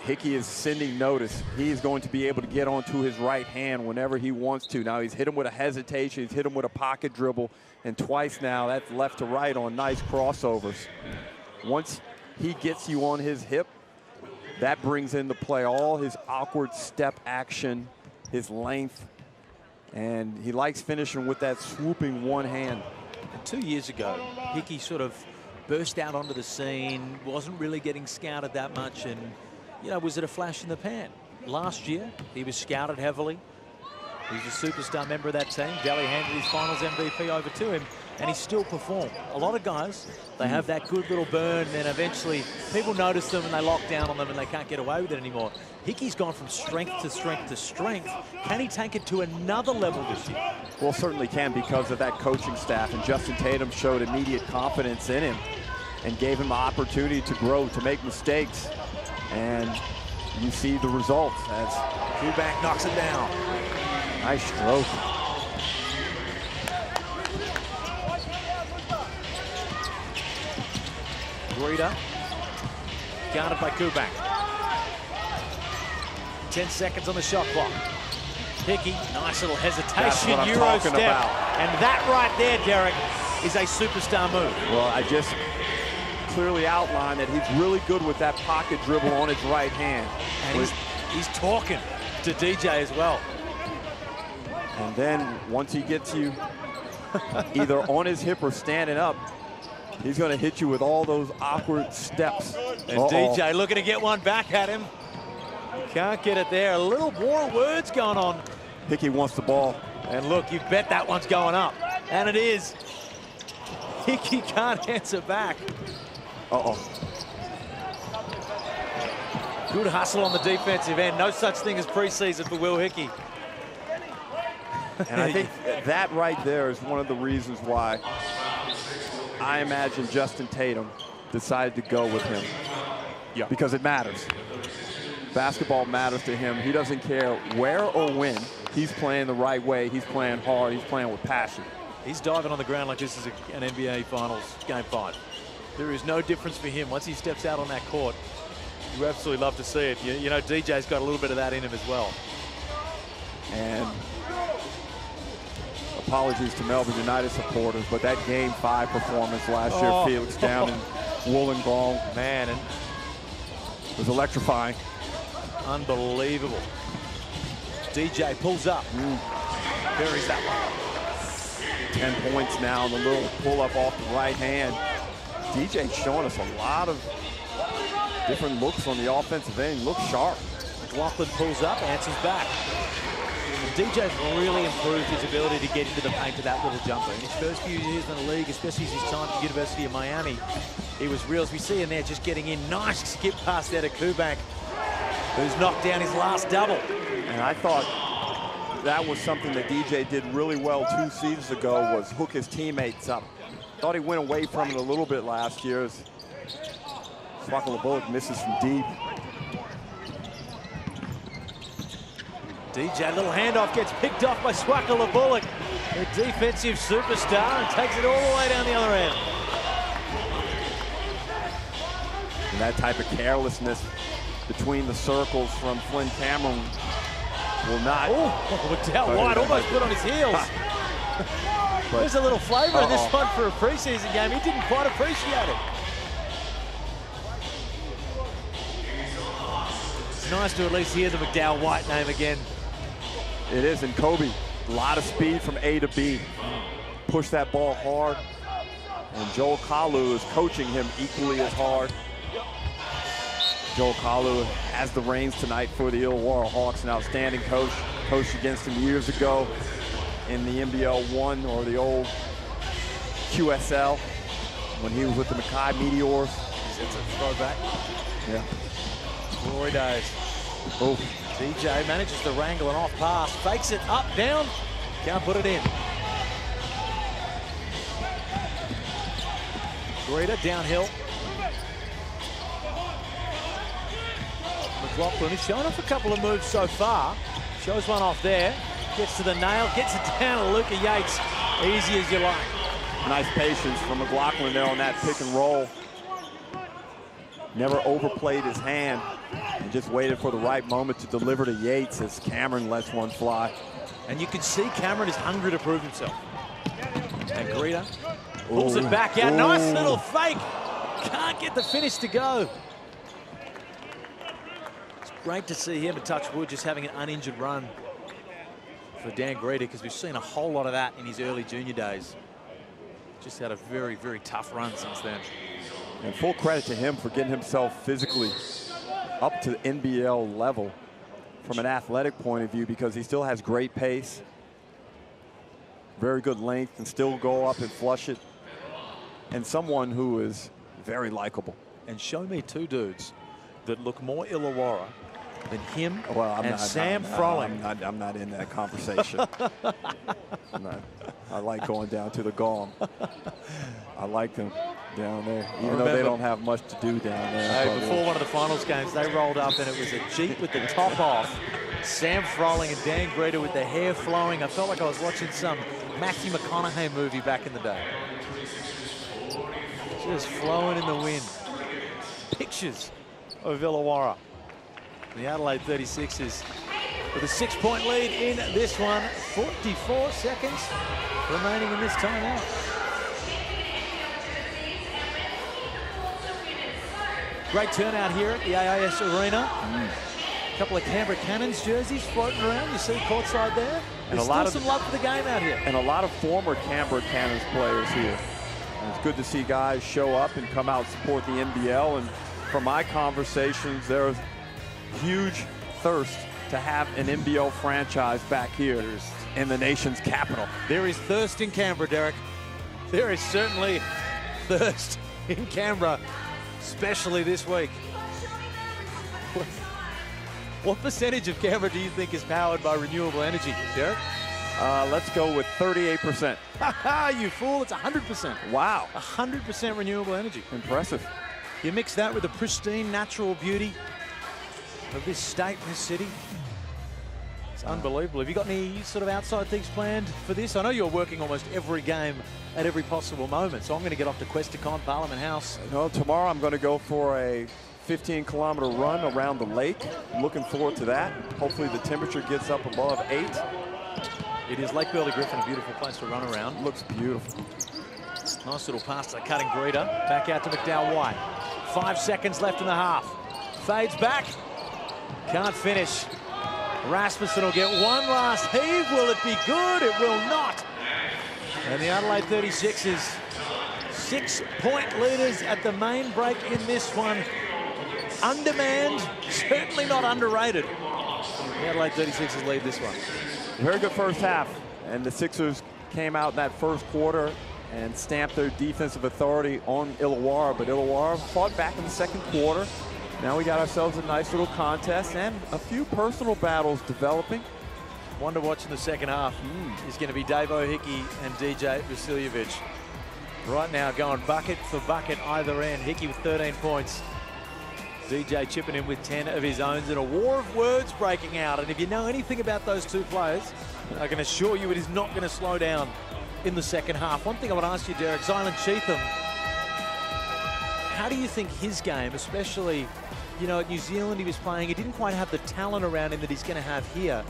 Hickey is sending notice. He is going to be able to get onto his right hand whenever he wants to. Now he's hit him with a hesitation, he's hit him with a pocket dribble, and twice now that's left to right on nice crossovers. Once he gets you on his hip, that brings into play all his awkward step action, his length, and he likes finishing with that swooping one hand. And 2 years ago, Hickey sort of burst out onto the scene, wasn't really getting scouted that much, and you know, was it a flash in the pan? Last year, he was scouted heavily. He's a superstar member of that team. Delhi handed his finals MVP over to him, and he still performed. A lot of guys, they have that good little burn, and then eventually people notice them and they lock down on them and they can't get away with it anymore. Hickey's gone from strength to strength to strength. Can he take it to another level this year? Well, certainly can, because of that coaching staff, and Justin Tatum showed immediate confidence in him and gave him an opportunity to grow, to make mistakes. And you see the results as Kubank knocks it down. Nice stroke. Greeter, guarded by Kubank. 10 seconds on the shot clock. Hickey, nice little hesitation, Euro step. And that right there, Derek, is a superstar move. Well, I just clearly outlined that he's really good with that pocket dribble on his right hand. And he's talking to DJ as well. And then once he gets you either on his hip or standing up, he's going to hit you with all those awkward steps. And DJ looking to get one back at him. Can't get it there. A little more words going on. Hickey wants the ball. And look, you bet that one's going up. And it is. Hickey can't answer back. Uh-oh. Good hustle on the defensive end. No such thing as preseason for Will Hickey. And I think that right there is one of the reasons why I imagine Justin Tatum decided to go with him. Yeah. Because it matters. Basketball matters to him. He doesn't care where or when. He's playing the right way. He's playing hard. He's playing with passion. He's diving on the ground like this is an NBA Finals Game 5. There is no difference for him. Once he steps out on that court, you absolutely love to see it. You know, DJ's got a little bit of that in him as well. And apologies to Melbourne United supporters, but that Game 5 performance last year, Felix down in Wollongong, man, and was electrifying. Unbelievable. DJ pulls up. Buries that one. 10 points now on the little pull-up off the right hand. DJ's showing us a lot of different looks on the offensive end. Looks sharp. McLaughlin pulls up, answers back. DJ's really improved his ability to get into the paint with that little jumper. In his first few years in the league, especially his time at the University of Miami, he was real. As we see in there, just getting in. Nice skip pass there to Kubank, who's knocked down his last double. And I thought that was something that DJ did really well 2 seasons ago, was hook his teammates up. Thought he went away from it a little bit last year. Swakala misses from deep. DJ, little handoff, gets picked off by Swakala Bullock, the defensive superstar, and takes it all the way down the other end. And that type of carelessness between the circles from Flynn Cameron will not. Oh, McDowell White almost put on his heels. There's a little flavour in this one for a preseason game. He didn't quite appreciate it. It's nice to at least hear the McDowell White name again. It is, and Kobe, a lot of speed from A to B. Push that ball hard, and Joel Kalu is coaching him equally as hard. Joel Kalu has the reins tonight for the Illawarra Hawks, an outstanding coach. Coached against him years ago in the NBL 1, or the old QSL, when he was with the Mackay Meteors. It's a throwback. Yeah. Glory days. Oh. DJ manages to wrangle an off pass, fakes it up, down, can't put it in. Greta downhill. McLaughlin is showing off a couple of moves so far. Shows one off there, gets to the nail, gets it down to Luca Yates. Easy as you like. Nice patience from McLaughlin there on that pick and roll. Never overplayed his hand and just waited for the right moment to deliver to Yates as Cameron lets one fly. And you can see Cameron is hungry to prove himself. And Greta pulls it back out. Nice little fake. Can't get the finish to go. It's great to see him, at touch wood, just having an uninjured run for Dan Greta, because we've seen a whole lot of that in his early junior days. Just had a very, very tough run since then. And full credit to him for getting himself physically up to the NBL level from an athletic point of view, because he still has great pace, very good length, and still go up and flush it. And someone who is very likable. And show me 2 dudes that look more Illawarra than him and Sam Froling. I'm not in that conversation. I like going down to the Gong. I like them down there, even though they don't have much to do down there. Hey, before one of the finals games, they rolled up and it was a Jeep with the top off. Sam Froling and Dan Greta with the hair flowing. I felt like I was watching some Matthew McConaughey movie back in the day. Just flowing in the wind. Pictures of Illawarra. The Adelaide 36ers with a 6-point lead in this one. 44 seconds remaining in this timeout. Great turnout here at the AIS Arena. A couple of Canberra Cannons jerseys floating around. You see courtside there. And There's a lot still some love for the game out here. And a lot of former Canberra Cannons players here. And it's good to see guys show up and come out and support the NBL. And from my conversations, there's huge thirst to have an NBL franchise back here in the nation's capital. There is thirst in Canberra, Derek. There is certainly thirst in Canberra, especially this week. What percentage of Canberra do you think is powered by renewable energy, Derek? Let's go with 38%. You fool, it's 100%. Wow. 100% renewable energy. Impressive. You mix that with the pristine natural beauty of this state and this city. It's unbelievable. Have you got any sort of outside things planned for this? I know you're working almost every game at every possible moment, so I'm going to get off to Questacon, Parliament House. No, tomorrow I'm going to go for a 15-kilometer run around the lake. I'm looking forward to that. Hopefully the temperature gets up above 8. It is Lake Burley Griffin, a beautiful place to run around. Looks beautiful. Nice little pass to cutting Greta. Back out to McDowell White. 5 seconds left in the half. Fades back. Can't finish. Rasmussen will get one last heave. Will it be good? It will not. And the Adelaide 36ers, 6-point leaders at the main break in this one. Undermanned, certainly not underrated. The Adelaide 36ers lead this one. Very good first half. And the Sixers came out in that first quarter and stamp their defensive authority on Illawarra. But Illawarra fought back in the second quarter. Now we got ourselves a nice little contest and a few personal battles developing. One to watch in the second half is going to be Davo Hickey and DJ Vasiljevic. Right now going bucket for bucket either end. Hickey with 13 points. DJ chipping in with 10 of his own, and a war of words breaking out. And if you know anything about those two players, I can assure you it is not going to slow down in the second half. One thing I would ask you, Derek, Zylan Cheatham, how do you think his game, especially, you know, at New Zealand he was playing, he didn't quite have the talent around him that he's going to have here.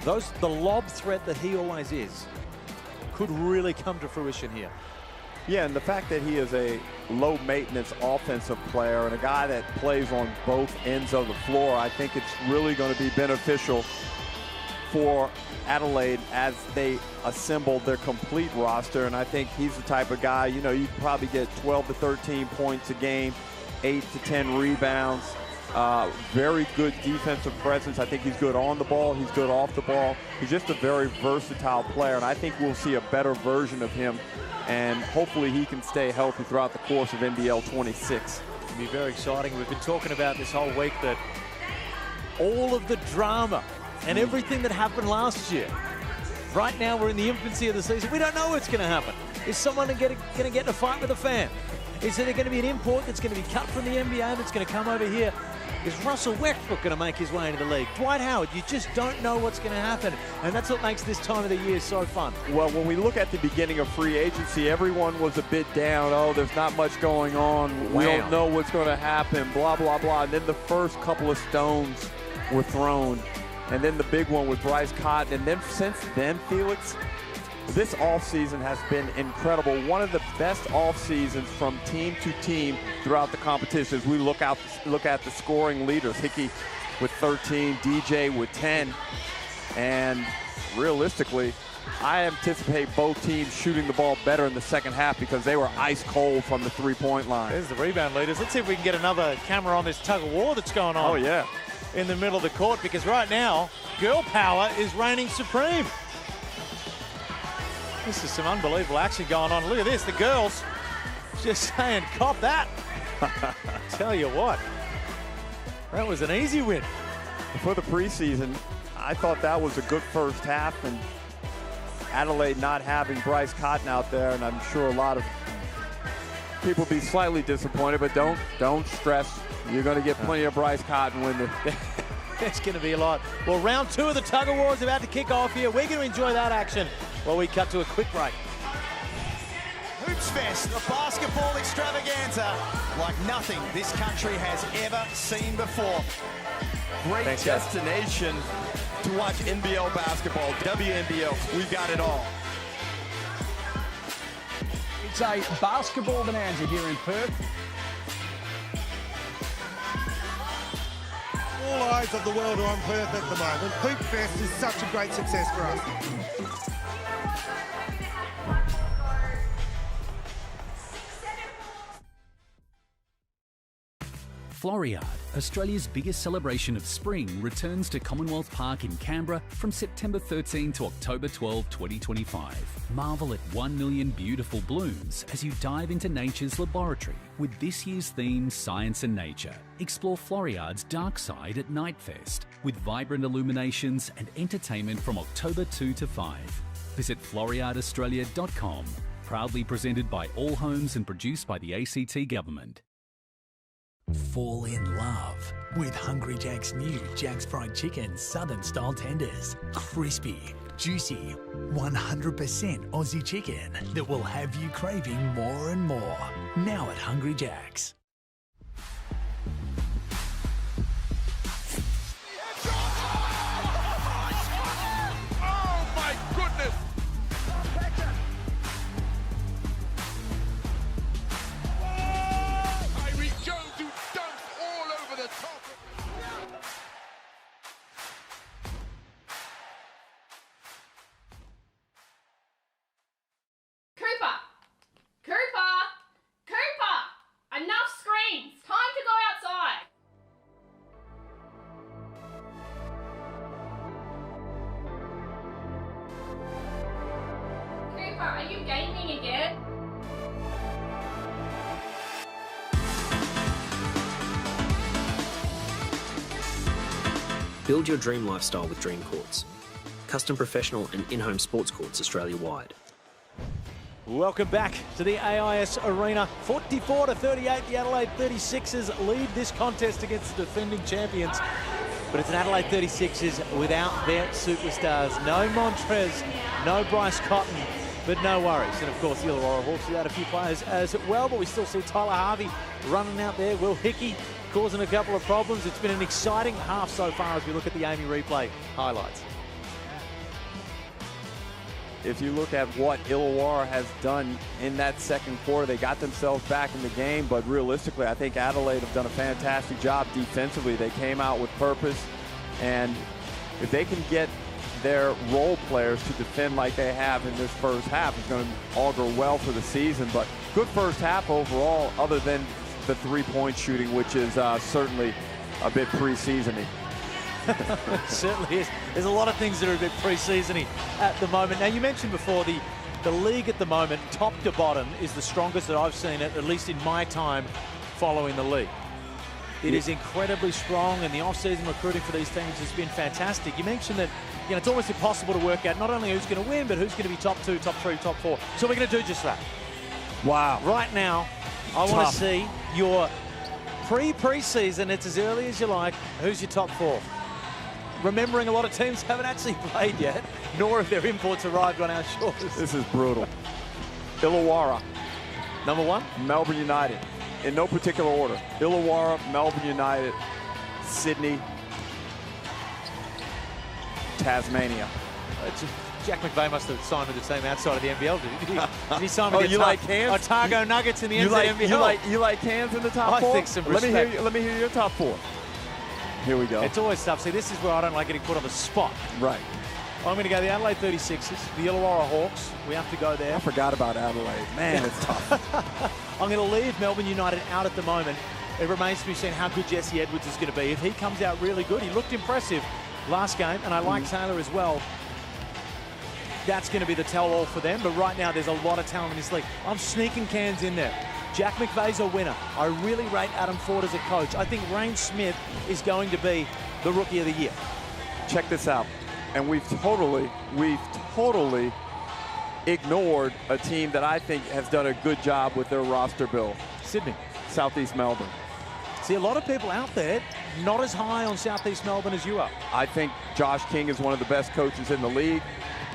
The lob threat that he always is could really come to fruition here. Yeah, and the fact that he is a low-maintenance offensive player and a guy that plays on both ends of the floor, I think it's really going to be beneficial for Adelaide as they assemble their complete roster. And I think he's the type of guy, you know, you can probably get 12 to 13 points a game, 8 to 10 rebounds, very good defensive presence. I think he's good on the ball, he's good off the ball. He's just a very versatile player, and I think we'll see a better version of him, and hopefully he can stay healthy throughout the course of NBL 26. It'll be very exciting. We've been talking about this whole week that all of the drama and everything that happened last year, right now we're in the infancy of the season. We don't know what's going to happen. Is someone going to get in a fight with a fan? Is there going to be an import that's going to be cut from the NBA that's going to come over here? Is Russell Westbrook going to make his way into the league? Dwight Howard, you just don't know what's going to happen. And that's what makes this time of the year so fun. Well, when we look at the beginning of free agency, everyone was a bit down. Oh, there's not much going on. We don't know what's going to happen, blah, blah, blah. And then the first couple of stones were thrown. And then the big one with Bryce Cotton. And then since then, Felix, this offseason has been incredible. One of the best offseasons from team to team throughout the competition. As we look at the scoring leaders, Hickey with 13, DJ with 10. And realistically, I anticipate both teams shooting the ball better in the second half because they were ice cold from the three-point line. There's the rebound leaders. Let's see if we can get another camera on this tug of war that's going on. Oh, yeah. In the middle of the court, because right now, girl power is reigning supreme. This is some unbelievable action going on. Look at this, the girls just saying, cop that. Tell you what, that was an easy win. For the preseason, I thought that was a good first half, and Adelaide not having Bryce Cotton out there, and I'm sure a lot of people will be slightly disappointed, but don't stress. You're going to get plenty of Bryce Cotton when It's going to be a lot. Well, round two of the tug of war is about to kick off here. We're going to enjoy that action while we cut to a quick break. Hoops Fest, a basketball extravaganza like nothing this country has ever seen before. Great destination to watch NBL basketball, WNBL. We've got it all. It's a basketball bonanza here in Perth. All eyes of the world are on Perth at the moment. Hoop Fest is such a great success for us. Floriade, Australia's biggest celebration of spring, returns to Commonwealth Park in Canberra from September 13 to October 12, 2025. Marvel at 1 million beautiful blooms as you dive into nature's laboratory with this year's theme, Science and Nature. Explore Floriade's dark side at Nightfest with vibrant illuminations and entertainment from October 2 to 5. Visit floriadeaustralia.com. Proudly presented by All Homes and produced by the ACT Government. Fall in love with Hungry Jack's new Jack's Fried Chicken Southern Style Tenders. Crispy, juicy, 100% Aussie chicken that will have you craving more and more. Now at Hungry Jack's. Oh my goodness! Are you gaming again? Build your dream lifestyle with Dream Courts. Custom professional and in-home sports courts Australia-wide. Welcome back to the AIS Arena. 44-38, the Adelaide 36ers lead this contest against the defending champions. But it's an Adelaide 36ers without their superstars. No Montrez, no Bryce Cotton, but no worries. And of course, the Illawarra Hawks without a few players as well, but we still see Tyler Harvey running out there. Will Hickey causing a couple of problems. It's been an exciting half so far as we look at the Amy replay highlights. If you look at what Illawarra has done in that second quarter, they got themselves back in the game, but realistically, I think Adelaide have done a fantastic job defensively. They came out with purpose, and if they can get their role players to defend like they have in this first half, it's going to augur well for the season. But good first half overall, other than the three-point shooting, which is certainly a bit pre-season-y. It certainly is. There's a lot of things that are a bit pre-season-y at the moment. Now, you mentioned before the league at the moment, top to bottom, is the strongest that I've seen it, at least in my time following the league. It is incredibly strong, and the off-season recruiting for these teams has been fantastic. You mentioned that, you know, it's almost impossible to work out not only who's going to win, but who's going to be top 2, top 3, top 4. So we're going to do just that. Wow. Right now, I want to see your pre-season, it's as early as you like, who's your top 4? Remembering a lot of teams haven't actually played yet, nor have their imports arrived on our shores. This is brutal. Illawarra. Number 1? Melbourne United. In no particular order. Illawarra, Melbourne United, Sydney, Tasmania. Jack McVeigh must have signed with the team outside of the NBL, did he? Did he sign with you like Cairns? Otago Nuggets in the NBL? You like Cairns in the top 4? I think some respect. Let me hear your top 4. Here we go. It's always tough. See, this is where I don't like getting put on the spot. Right. I'm going to go the Adelaide 36ers, the Illawarra Hawks. We have to go there. I forgot about Adelaide. Man, it's tough. I'm going to leave Melbourne United out at the moment. It remains to be seen how good Jesse Edwards is going to be. If he comes out really good, he looked impressive last game, and I like Taylor as well. That's going to be the tell-all for them, but right now there's a lot of talent in this league. I'm sneaking Cairns in there. Jack McVeigh's a winner. I really rate Adam Ford as a coach. I think Rain Smith is going to be the Rookie of the Year. Check this out. And we've totally ignored a team that I think has done a good job with their roster build. Sydney. Southeast Melbourne. See, a lot of people out there not as high on Southeast Melbourne as you are. I think Josh King is one of the best coaches in the league.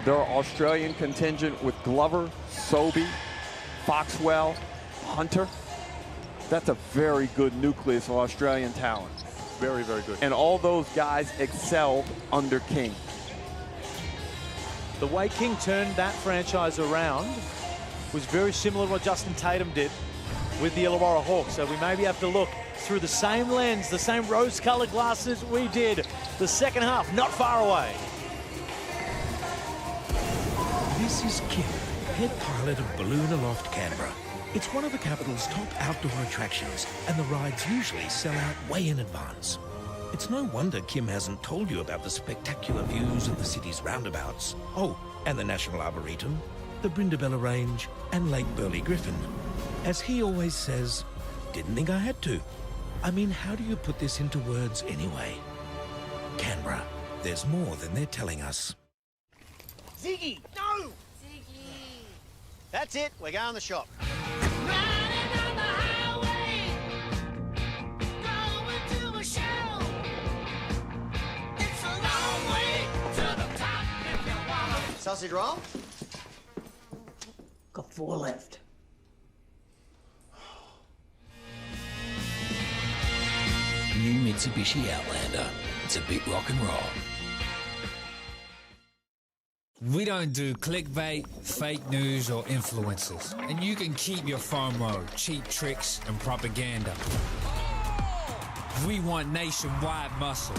Their Australian contingent with Glover, Sobey, Foxwell, Hunter. That's a very good nucleus of Australian talent. Very, very good. And all those guys excelled under King. The way King turned that franchise around was very similar to what Justin Tatum did with the Illawarra Hawks. So we maybe have to look through the same lens, the same rose-colored glasses we did. The second half, not far away. This is Kim, head pilot of Balloon Aloft Canberra. It's one of the capital's top outdoor attractions, and the rides usually sell out way in advance. It's no wonder Kim hasn't told you about the spectacular views of the city's roundabouts. Oh, and the National Arboretum, the Brindabella Range, and Lake Burley Griffin. As he always says, didn't think I had to. I mean, how do you put this into words anyway? Canberra, there's more than they're telling us. Ziggy, no! Ziggy. That's it, we're going to the shop. Riding on the highway, going to a show. It's a long way to the top if you want to. Sausage roll? Got 4 left. New Mitsubishi Outlander. It's a bit rock and roll. We don't do clickbait, fake news, or influencers. And you can keep your FOMO, cheap tricks, and propaganda. We want nationwide muscle.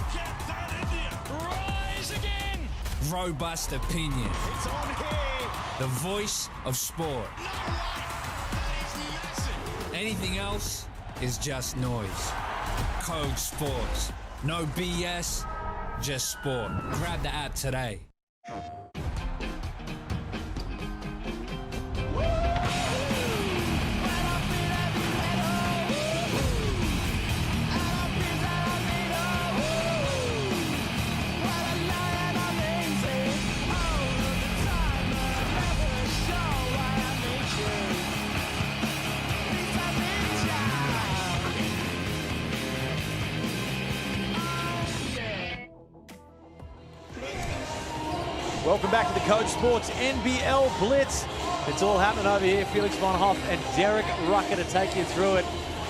Rise again! Robust opinion. It's on here! The voice of sport. Anything else is just noise. Code Sports. No BS, just sport. Grab the app today. Welcome back to the CODE Sports NBL Blitz. It's all happening over here. Felix von Hoff and Derek Rucker to take you through it.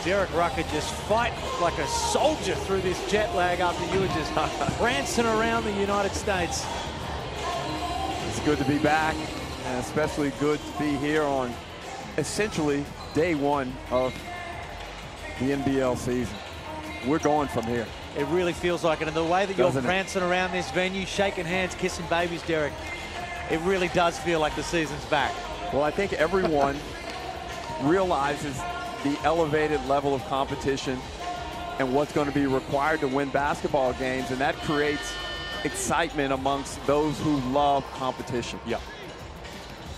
Derek Rucker just fighting like a soldier through this jet lag after you were just prancing around the United States. It's good to be back, and especially good to be here on essentially day one of the NBL season. We're going from here. It really feels like it. And the way that you're prancing around this venue, shaking hands, kissing babies, Derek, it really does feel like the season's back. Well, I think everyone realizes the elevated level of competition and what's going to be required to win basketball games, and that creates excitement amongst those who love competition. Yeah.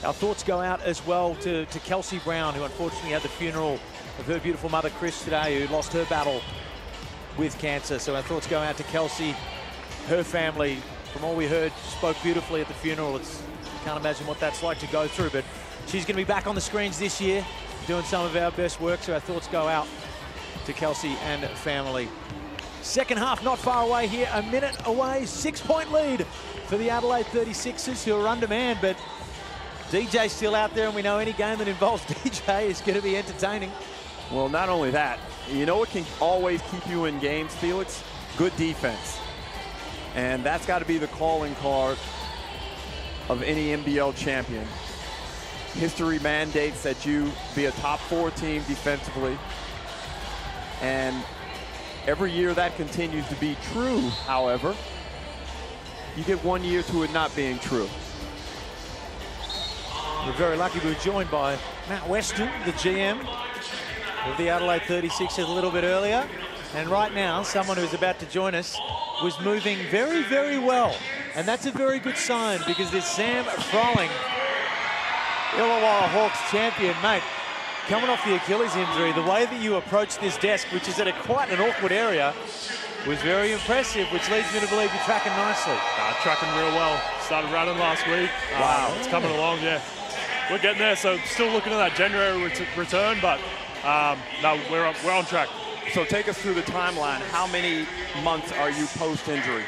Our thoughts go out as well to Kelsey Brown, who unfortunately had the funeral of her beautiful mother, Chris, today, who lost her battle with cancer. So our thoughts go out to Kelsey, her family. From all we heard, spoke beautifully at the funeral. Can't imagine what that's like to go through, but she's going to be back on the screens this year, doing some of our best work. So our thoughts go out to Kelsey and family. Second half not far away here, a minute away, 6-point lead for the Adelaide 36ers, who are undermanned, but DJ's still out there, and we know any game that involves DJ is going to be entertaining. Well, not only that, you know what can always keep you in games, Felix? Good defense. And that's got to be the calling card of any NBL champion. History mandates that you be a top 4 team defensively. And every year that continues to be true, however. You get 1 year to it not being true. We're very lucky to be joined by Matt Weston, the GM of the Adelaide 36ers a little bit earlier. And right now, someone who's about to join us was moving very, very well. And that's a very good sign, because there's Sam Froling, Illawarra Hawks champion. Mate, coming off the Achilles injury, the way that you approached this desk, which is at quite an awkward area, was very impressive, which leads me to believe you're tracking nicely. Tracking real well. Started running last week. Wow. It's coming along, yeah. We're getting there, so still looking at that January return, but no, we're on track. So take us through the timeline. How many months are you post-injury?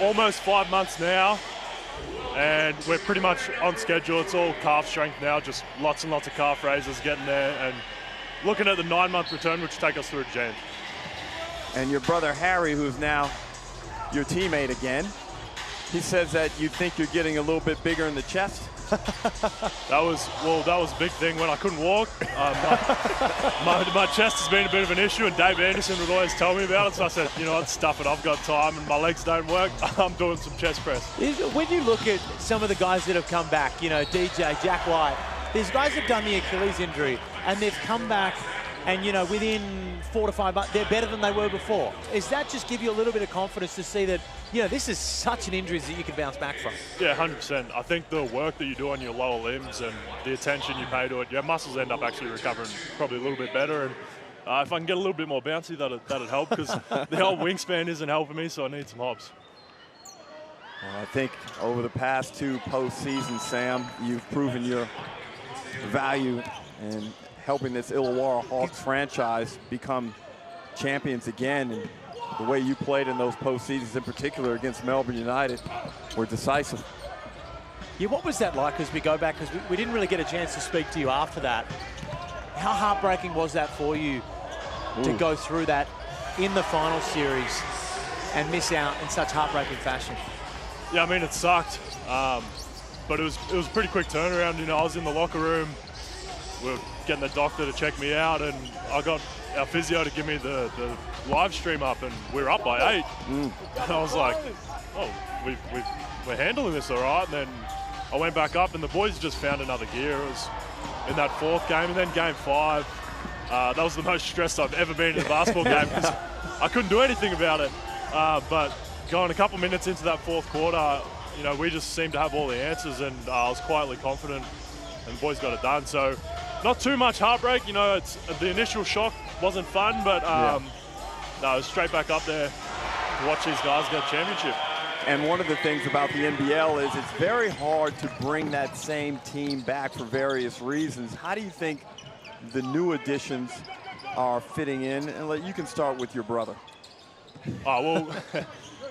Almost 5 months now, and we're pretty much on schedule. It's all calf strength now, just lots and lots of calf raises, getting there, and looking at the 9-month return, which will take us through to Jan. And your brother Harry, who's now your teammate again, he says that you think you're getting a little bit bigger in the chest. That was a big thing when I couldn't walk. My chest has been a bit of an issue, and Dave Anderson would always tell me about it. So I said, you know what, stuff it. I've got time, and my legs don't work. I'm doing some chest press. When you look at some of the guys that have come back, you know, DJ, Jack White, these guys have done the Achilles injury, and they've come back, and you know, within 4 to 5 months, they're better than they were before. Does that just give you a little bit of confidence to see that, you know, this is such an injury that you can bounce back from? Yeah, 100%. I think the work that you do on your lower limbs and the attention you pay to it, your muscles end up actually recovering probably a little bit better. And if I can get a little bit more bouncy, that'd help, because the old wingspan isn't helping me, so I need some hops. Well, I think over the past 2 postseasons, Sam, you've proven your value in helping this Illawarra Hawks franchise become champions again. And the way you played in those postseasons, in particular against Melbourne United, were decisive. Yeah, what was that like as we go back? Because we didn't really get a chance to speak to you after that. How heartbreaking was that for you to go through that in the final series and miss out in such heartbreaking fashion? Yeah, I mean, it sucked, but it was a pretty quick turnaround. You know, I was in the locker room. We were getting the doctor to check me out, and I got our physio to give me the live stream up, and we're up by 8. And I was like, oh, we're handling this all right. And then I went back up, and the boys just found another gear. It was in that 4th game, and then game 5. That was the most stressed I've ever been in a basketball game, because I couldn't do anything about it. But going a couple minutes into that 4th quarter, you know, we just seemed to have all the answers, and I was quietly confident, and the boys got it done. So not too much heartbreak. You know, it's the initial shock wasn't fun, but no, it was straight back up there to watch these guys get a championship. And one of the things about the NBL is it's very hard to bring that same team back for various reasons. How do you think the new additions are fitting in? And you can start with your brother. Oh, well,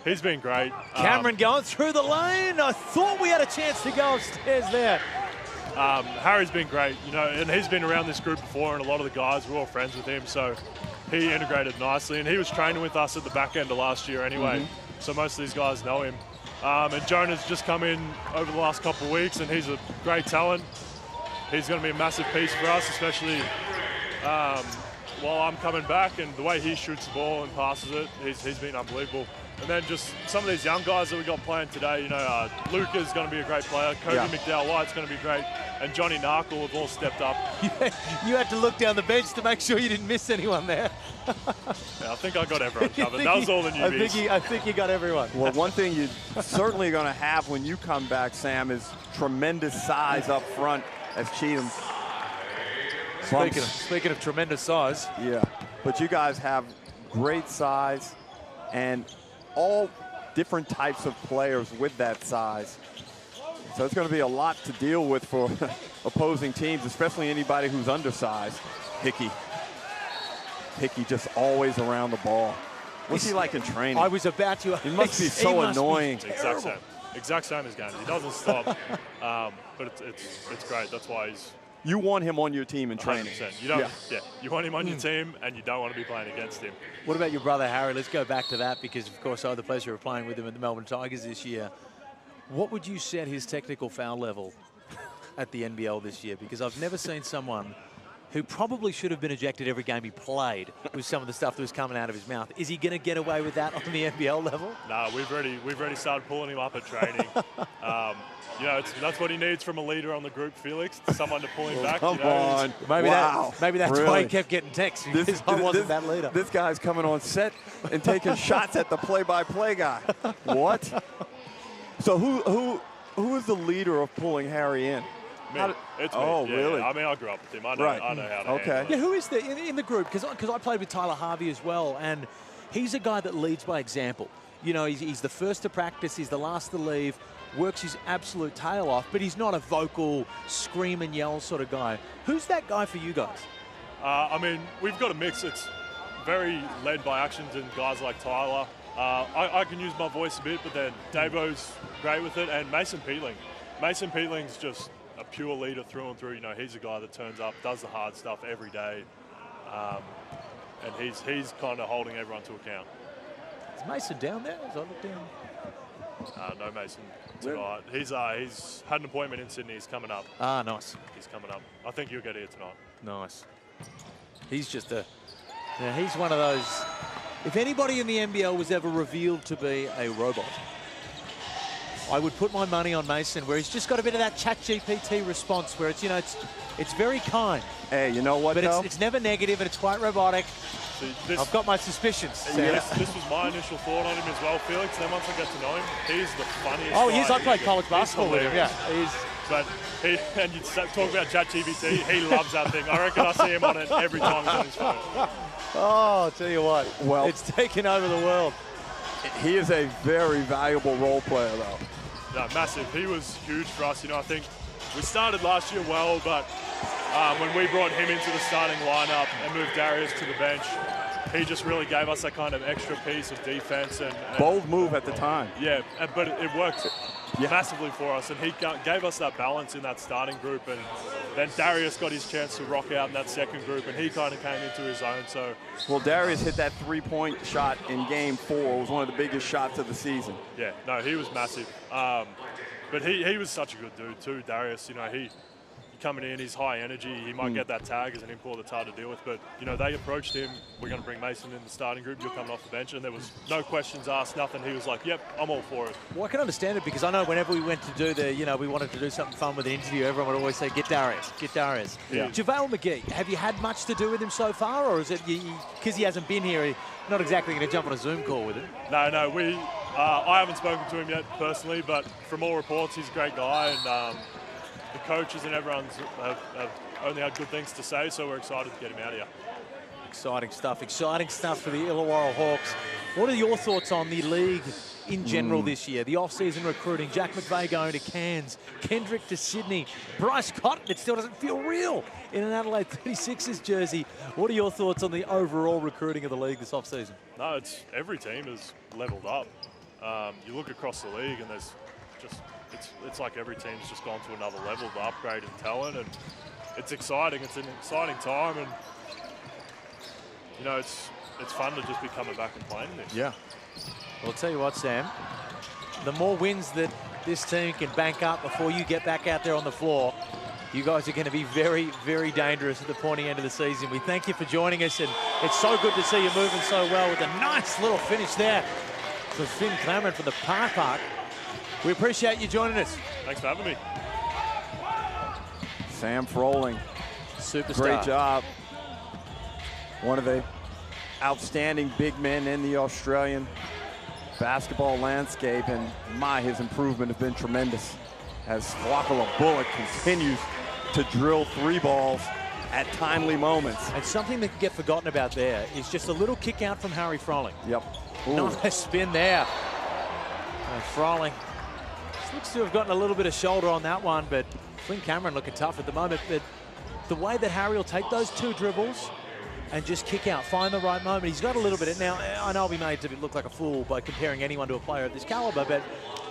He's been great. Cameron going through the lane. I thought we had a chance to go upstairs there. Harry's been great, you know, and he's been around this group before, and a lot of the guys were all friends with him, so he integrated nicely. And he was training with us at the back end of last year anyway, so most of these guys know him. And Jonah's just come in over the last couple of weeks, and he's a great talent. He's going to be a massive piece for us, especially while I'm coming back, and the way he shoots the ball and passes it, he's been unbelievable. And then just some of these young guys that we got playing today, you know, Luca's going to be a great player, Cody McDowell-White's going to be great, and Johnny Narkle have all stepped up. You had to look down the bench to make sure you didn't miss anyone there. Yeah, I think I got everyone covered. That was all the newbies. I think you got everyone. Well, one thing you're certainly going to have when you come back, Sam, is tremendous size up front as Cheatham. Speaking of tremendous size. Yeah, but you guys have great size and all different types of players with that size. So it's going to be a lot to deal with for opposing teams, especially anybody who's undersized. Hickey just always around the ball. What's he like in training? I was about to. He must be so annoying. Exact same as Gandhi. He doesn't stop, but it's great. That's why he's. You want him on your team in training. 100%. You don't. Yeah. You want him on your team, and you don't want to be playing against him. What about your brother Harry? Let's go back to that because, of course, I had the pleasure of playing with him at the Melbourne Tigers this year. What would you set his technical foul level at the NBL this year? Because I've never seen someone who probably should have been ejected every game he played with some of the stuff that was coming out of his mouth. Is he going to get away with that on the NBL level? No, we've already started pulling him up at training. You know, that's what he needs from a leader on the group, Felix. Someone to pull him back. Come you know, on. Maybe that's why he kept getting texts. Because I wasn't that leader. This guy's coming on set and taking shots at the play-by-play guy. What? So who is the leader of pulling Harry in? Me. It's me. Oh, yeah, really? Yeah. I mean, I grew up with him. I know how to handle it. Yeah, who is in the group? Because I played with Tyler Harvey as well, and he's a guy that leads by example. You know, he's the first to practice, he's the last to leave, works his absolute tail off, but he's not a vocal, scream and yell sort of guy. Who's that guy for you guys? I mean, we've got a mix. It's very led by actions and guys like Tyler. I can use my voice a bit, but then Davo's great with it, and Mason Peatling. Mason Peatling's just a pure leader through and through. You know, he's a guy that turns up, does the hard stuff every day, and he's kind of holding everyone to account. Is Mason down there? As I look down. No, Mason tonight. He's had an appointment in Sydney. He's coming up. Ah, nice. He's coming up. I think he'll get here tonight. Nice. He's just he's one of those. If anybody in the NBL was ever revealed to be a robot, I would put my money on Mason, where he's just got a bit of that ChatGPT response, where it's, you know, it's very kind. Hey, you know what? But it's never negative, and it's quite robotic. See, I've got my suspicions. This was my initial thought on him as well, Felix. Then once I get to know him, he's the funniest. Oh, he is. guy. I played college basketball with him. Yeah, he's. But and you talk about ChatGPT, he loves that thing. I reckon I see him on it every time he's on his phone. Oh, I'll tell you what. Well, it's taken over the world. He is a very valuable role player, though. No, massive. He was huge for us. You know, I think we started last year well, but when we brought him into the starting lineup and moved Darius to the bench, he just really gave us that kind of extra piece of defense. And bold move at the time. Yeah, but it worked massively for us, and he gave us that balance in that starting group. And then Darius got his chance to rock out in that second group, and he kind of came into his own. So, well, Darius hit that three-point shot in Game 4. It was one of the biggest shots of the season. Yeah, no, he was massive. But he was such a good dude too, Darius. You know, he coming in, he's high energy. He might get that tag as an import that's hard to deal with. But, you know, they approached him. We're going to bring Mason in the starting group. You're coming off the bench. And there was no questions asked, nothing. He was like, yep, I'm all for it. Well, I can understand it because I know whenever we went to do we wanted to do something fun with the interview, everyone would always say, get Darius, get Darius. Yeah. JaVale McGee, have you had much to do with him so far? Or is it because he hasn't been here, you're not exactly going to jump on a Zoom call with him? No, I haven't spoken to him yet personally, but from all reports, he's a great guy. And the coaches and everyone have only had good things to say, so we're excited to get him out of here. Exciting stuff for the Illawarra Hawks. What are your thoughts on the league in general this year? The off-season recruiting, Jack McVeigh going to Cairns, Kendrick to Sydney, Bryce Cotton, it still doesn't feel real in an Adelaide 36ers jersey. What are your thoughts on the overall recruiting of the league this off-season? No, every team has leveled up. You look across the league, and there's just it's like every team's just gone to another level, the upgrade in talent, and it's exciting. It's an exciting time, and you know it's fun to just be coming back and playing this. Yeah. Well, I'll tell you what, Sam, the more wins that this team can bank up before you get back out there on the floor, you guys are going to be very, very dangerous at the pointy end of the season. We thank you for joining us, and it's so good to see you moving so well with a nice little finish there for Finn Cameron from the Park. We appreciate you joining us. Thanks for having me. Sam Froling, superstar. Great job. One of the outstanding big men in the Australian basketball landscape, and his improvement has been tremendous as Swakala Bullock continues to drill 3 balls at timely moments. And something that can get forgotten about there is just a little kick out from Harry Froling. Yep. Ooh. Nice spin there. Froling looks to have gotten a little bit of shoulder on that one, but Flynn Cameron looking tough at the moment. But the way that Harry will take those 2 dribbles and just kick out, find the right moment. He's got a little bit of, now I know I'll be made to look like a fool by comparing anyone to a player of this caliber, but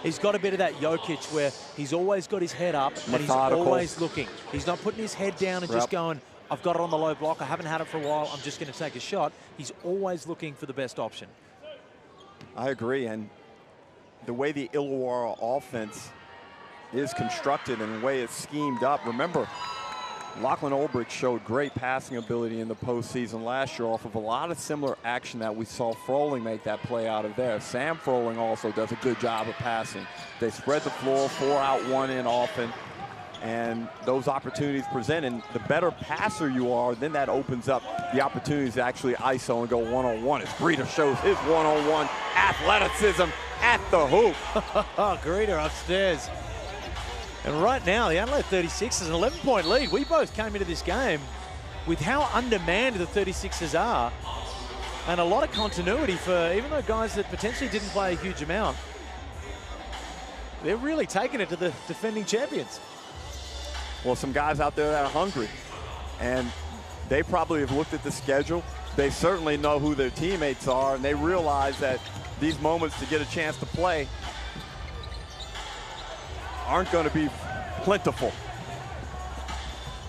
he's got a bit of that Jokic where he's always got his head up and he's always looking. He's not putting his head down and just going, I've got it on the low block, I haven't had it for a while, I'm just going to take a shot. He's always looking for the best option. I agree, and the way the Illawarra offense is constructed and the way it's schemed up, remember, Lachlan Olbrich showed great passing ability in the postseason last year off of a lot of similar action that we saw Froling make that play out of there. Sam Froling also does a good job of passing. They spread the floor, 4 out, 1 in often, and those opportunities present. And the better passer you are, then that opens up the opportunities to actually ISO and go one-on-one as Greeter shows his one-on-one athleticism at the hoop. Greeter upstairs. And right now, the Adelaide 36 is an 11-point lead. We both came into this game with how undermanned the 36ers are, and a lot of continuity for, even though guys that potentially didn't play a huge amount, they're really taking it to the defending champions. Well, some guys out there that are hungry, and they probably have looked at the schedule. They certainly know who their teammates are, and they realize that these moments to get a chance to play aren't going to be plentiful.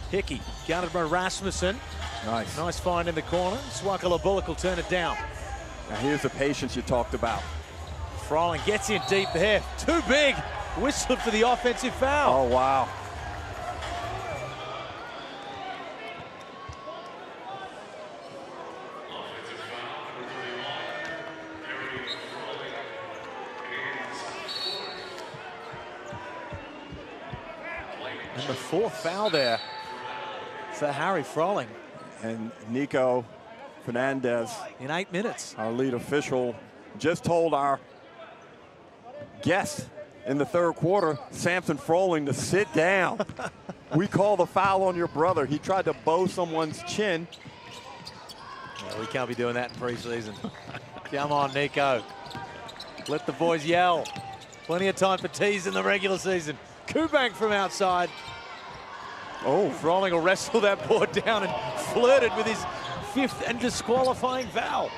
Hickey, counted by Rasmussen. Nice. Nice find in the corner. Swakala Bullock will turn it down. Now here's the patience you talked about. Froling gets in deep there. Too big. Whistled for the offensive foul. Oh, wow. And the 4th foul there for Harry Froling. And Nico Fernandez, in 8 minutes. Our lead official, just told our guest in the 3rd quarter, Samson Froling, to sit down. We call the foul on your brother. He tried to bow someone's chin. No, we can't be doing that in preseason. Come on, Nico. Let the boys yell. Plenty of time for tease in the regular season. Kubank from outside. Oh, Froling will wrestle that board down and flirted with his 5th and disqualifying foul.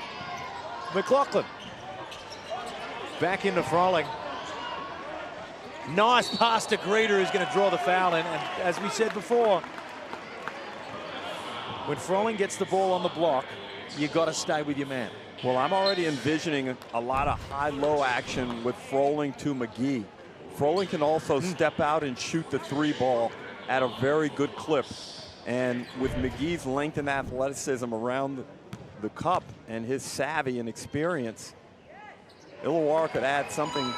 McLaughlin back into Froling. Nice pass to Greeter, who's going to draw the foul in. And as we said before, when Froling gets the ball on the block, you got to stay with your man. Well, I'm already envisioning a lot of high-low action with Froling to McGee. Froling can also step out and shoot the 3 ball at a very good clip. And with McGee's length and athleticism around the cup and his savvy and experience, Illawarra could add something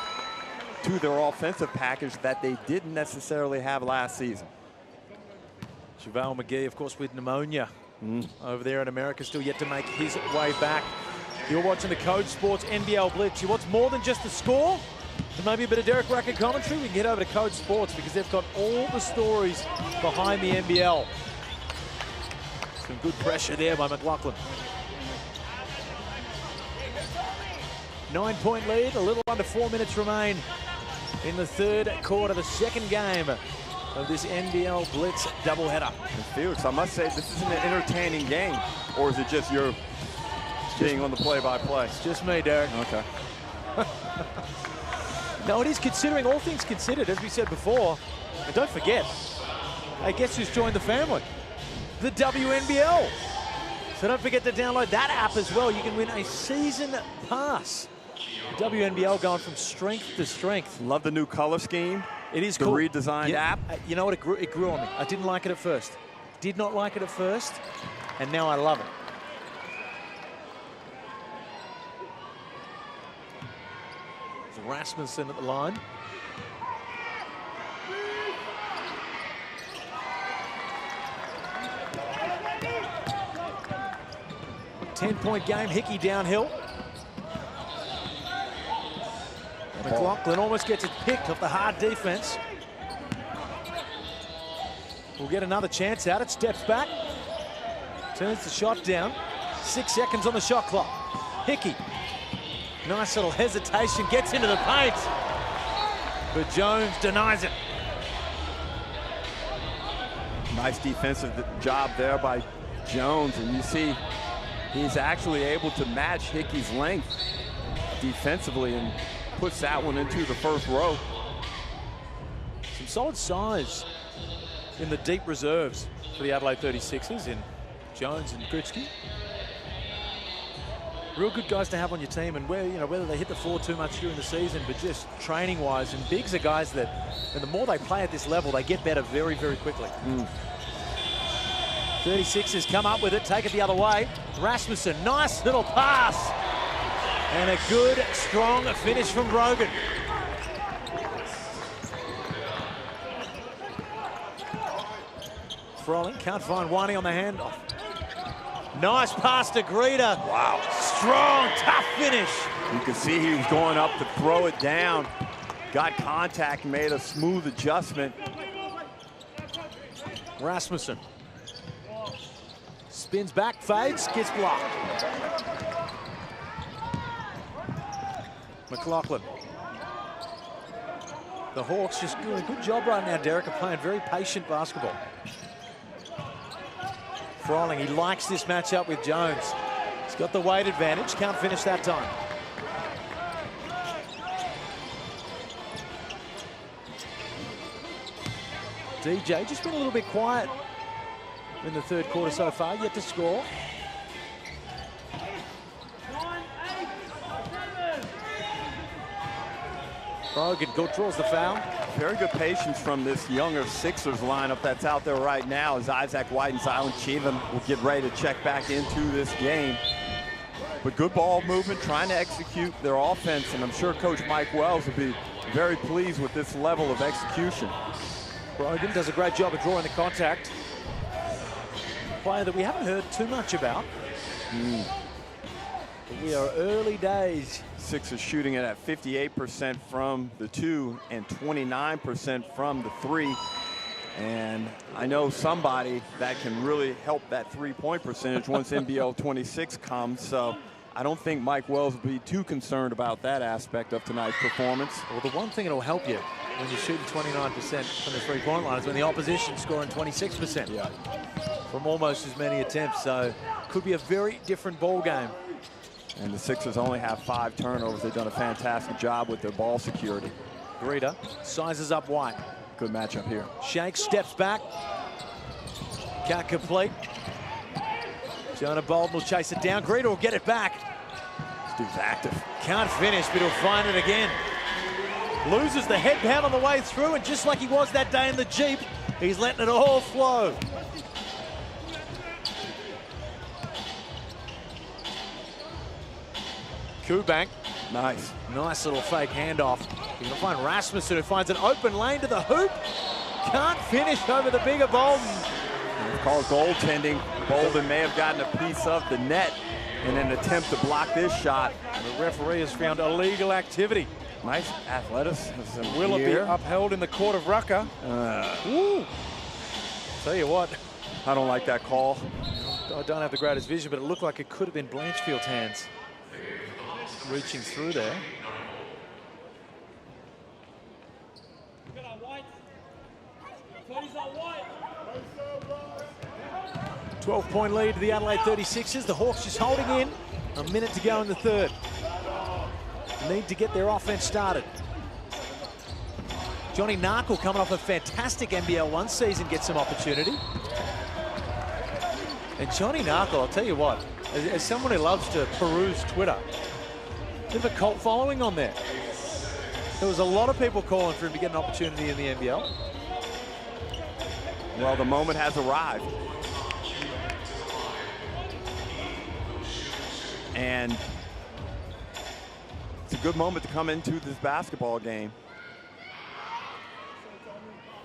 to their offensive package that they didn't necessarily have last season. JaVale McGee, of course, with pneumonia over there in America, still yet to make his way back. You're watching the Code Sports NBL Blitz. You want more than just the score? And maybe a bit of Derek Rackett commentary? We can get over to Code Sports because they've got all the stories behind the NBL. Some good pressure there by McLaughlin. 9-point lead, a little under 4 minutes remain in the 3rd quarter, the 2nd game of this NBL Blitz doubleheader. And Felix, I must say, this is an entertaining game, or is it just your being on the play-by-play? It's just me, Derek. Okay. No, it is, considering all things considered, as we said before. And don't forget, hey, guess who's joined the family? The WNBL. So don't forget to download that app as well. You can win a season pass. WNBL going from strength to strength. Love the new color scheme. It is the cool. redesigned app. You know what? It grew on me. I didn't like it at first. Did not like it at first, and now I love it. There's Rasmussen at the line. Ten-point game, Hickey downhill. McLaughlin almost gets it picked off the hard defense. We'll get another chance out. It steps back. Turns the shot down. 6 seconds on the shot clock. Hickey. Nice little hesitation. Gets into the paint. But Jones denies it. Nice defensive job there by Jones. And you see he's actually able to match Hickey's length defensively and puts that one into the first row. Some solid size in the deep reserves for the Adelaide 36ers in Jones and Gritsky. Real good guys to have on your team, and whether they hit the floor too much during the season, but just training-wise, and bigs are guys that, and the more they play at this level, they get better very, very quickly. 36ers come up with it, take it the other way. Rasmussen, nice little pass. And a good, strong finish from Brogan. Froling can't find Wani on the handoff. Nice pass to Greta. Wow. Strong, tough finish. You can see he was going up to throw it down. Got contact, made a smooth adjustment. Rasmussen. Spins back, fades, gets blocked. McLaughlin. The Hawks just doing a good job right now, Derek, are playing very patient basketball. Froling, he likes this matchup with Jones. He's got the weight advantage, can't finish that time. DJ just been a little bit quiet in the third quarter so far, yet to score. Brogan draws the foul. Very good patience from this younger Sixers lineup that's out there right now as Isaac White and Zylan Cheatham will get ready to check back into this game. But good ball movement, trying to execute their offense, and I'm sure Coach Mike Wells will be very pleased with this level of execution. Brogan does a great job of drawing the contact. A player that we haven't heard too much about. But we are early days. Sixers shooting it at 58% from the 2 and 29% from the 3. And I know somebody that can really help that three-point percentage once NBL26 comes. So I don't think Mike Wells will be too concerned about that aspect of tonight's performance. Well, the one thing that'll help you when you're shooting 29% from the three-point line is when the opposition scoring 26%. Yeah. From almost as many attempts. So could be a very different ball game. And the Sixers only have 5 turnovers. They've done a fantastic job with their ball security. Greta sizes up White. Good matchup here. Shanks steps back. Can't complete. Jonah Bolden will chase it down. Greta will get it back. This dude's active. Can't finish, but he'll find it again. Loses the head pound on the way through, and just like he was that day in the Jeep, he's letting it all flow. Kubank. Nice. Nice little fake handoff. You're going to find Rasmussen, who finds an open lane to the hoop. Can't finish over the bigger Bolden. It's called goaltending. Bolden may have gotten a piece of the net in an attempt to block this shot. The referee has found illegal activity. Nice athleticism. Will it be upheld in the court of Rucker? Tell you what. I don't like that call. I don't have the greatest vision, but it looked like it could have been Blanchfield's hands reaching through there. 12-point lead to the Adelaide 36ers. The Hawks just holding in. A minute to go in the third. need to get their offense started. Johnny Narkle, coming off a fantastic NBL 1 season, gets some opportunity. And Johnny Narkle, I'll tell you what, as someone who loves to peruse Twitter, bit of a cult following on there. There was a lot of people calling for him to get an opportunity in the NBL. Well, the moment has arrived. And it's a good moment to come into this basketball game.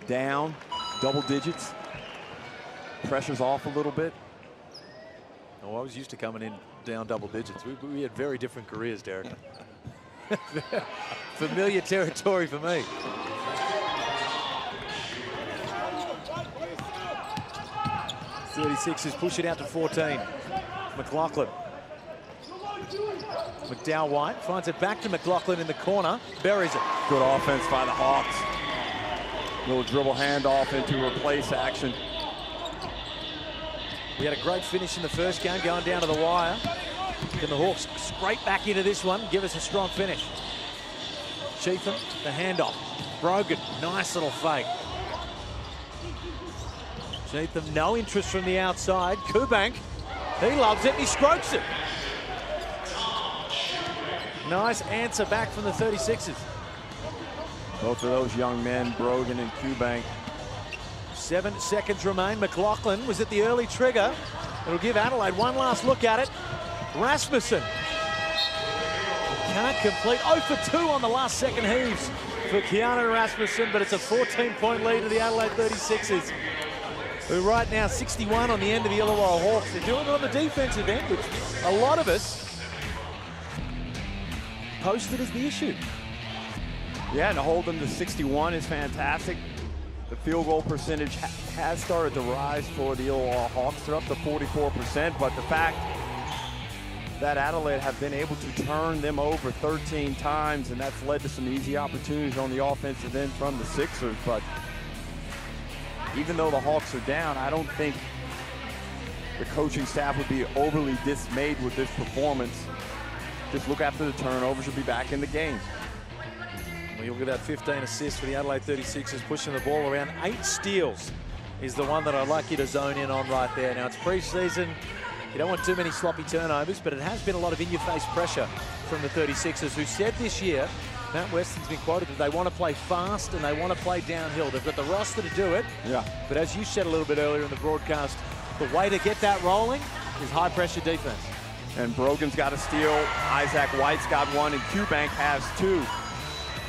Down, double digits. Pressure's off a little bit. Oh, I was used to coming in down double digits. We had very different careers, Derek. Familiar territory for me. '36ers push it out to 14. McLaughlin. McDowell White finds it back to McLaughlin in the corner. Buries it. Good offense by the Hawks. Little dribble handoff into replace action. We had a great finish in the first game, going down to the wire. Can the Hawks scrape back into this one, give us a strong finish? Cheatham, the handoff. Brogan, nice little fake. Cheatham, no interest from the outside. Kubank, he loves it, and he strokes it. Nice answer back from the 36ers. Both of those young men, Brogan and Kubank. 7 seconds remain. McLaughlin was at the early trigger. It'll give Adelaide one last look at it. Rasmussen can't complete. 0 for 2 on the last second heaves for Keanu Rasmussen, but it's a 14-point lead to the Adelaide 36ers, who right now 61 on the end of the Illawarra Hawks. They're doing it on the defensive end, which a lot of us posted as the issue. Yeah, and to hold them to 61 is fantastic. The field goal percentage has started to rise for the Illawarra Hawks. They're up to 44%, but the fact that Adelaide have been able to turn them over 13 times, and that's led to some easy opportunities on the offensive end from the Sixers. But even though the Hawks are down, I don't think the coaching staff would be overly dismayed with this performance. Just look after the turnovers, you'll be back in the game. Well, you'll get that 15 assists for the Adelaide 36ers, pushing the ball around. 8 steals is the one that I'd like you to zone in on right there. Now, it's preseason. You don't want too many sloppy turnovers, but it has been a lot of in-your-face pressure from the 36ers, who said this year, Matt Weston's been quoted, that they want to play fast and they want to play downhill. They've got the roster to do it. Yeah. But as you said a little bit earlier in the broadcast, the way to get that rolling is high-pressure defense. And Brogan's got a steal, Isaac White's got one, and Kubank has 2.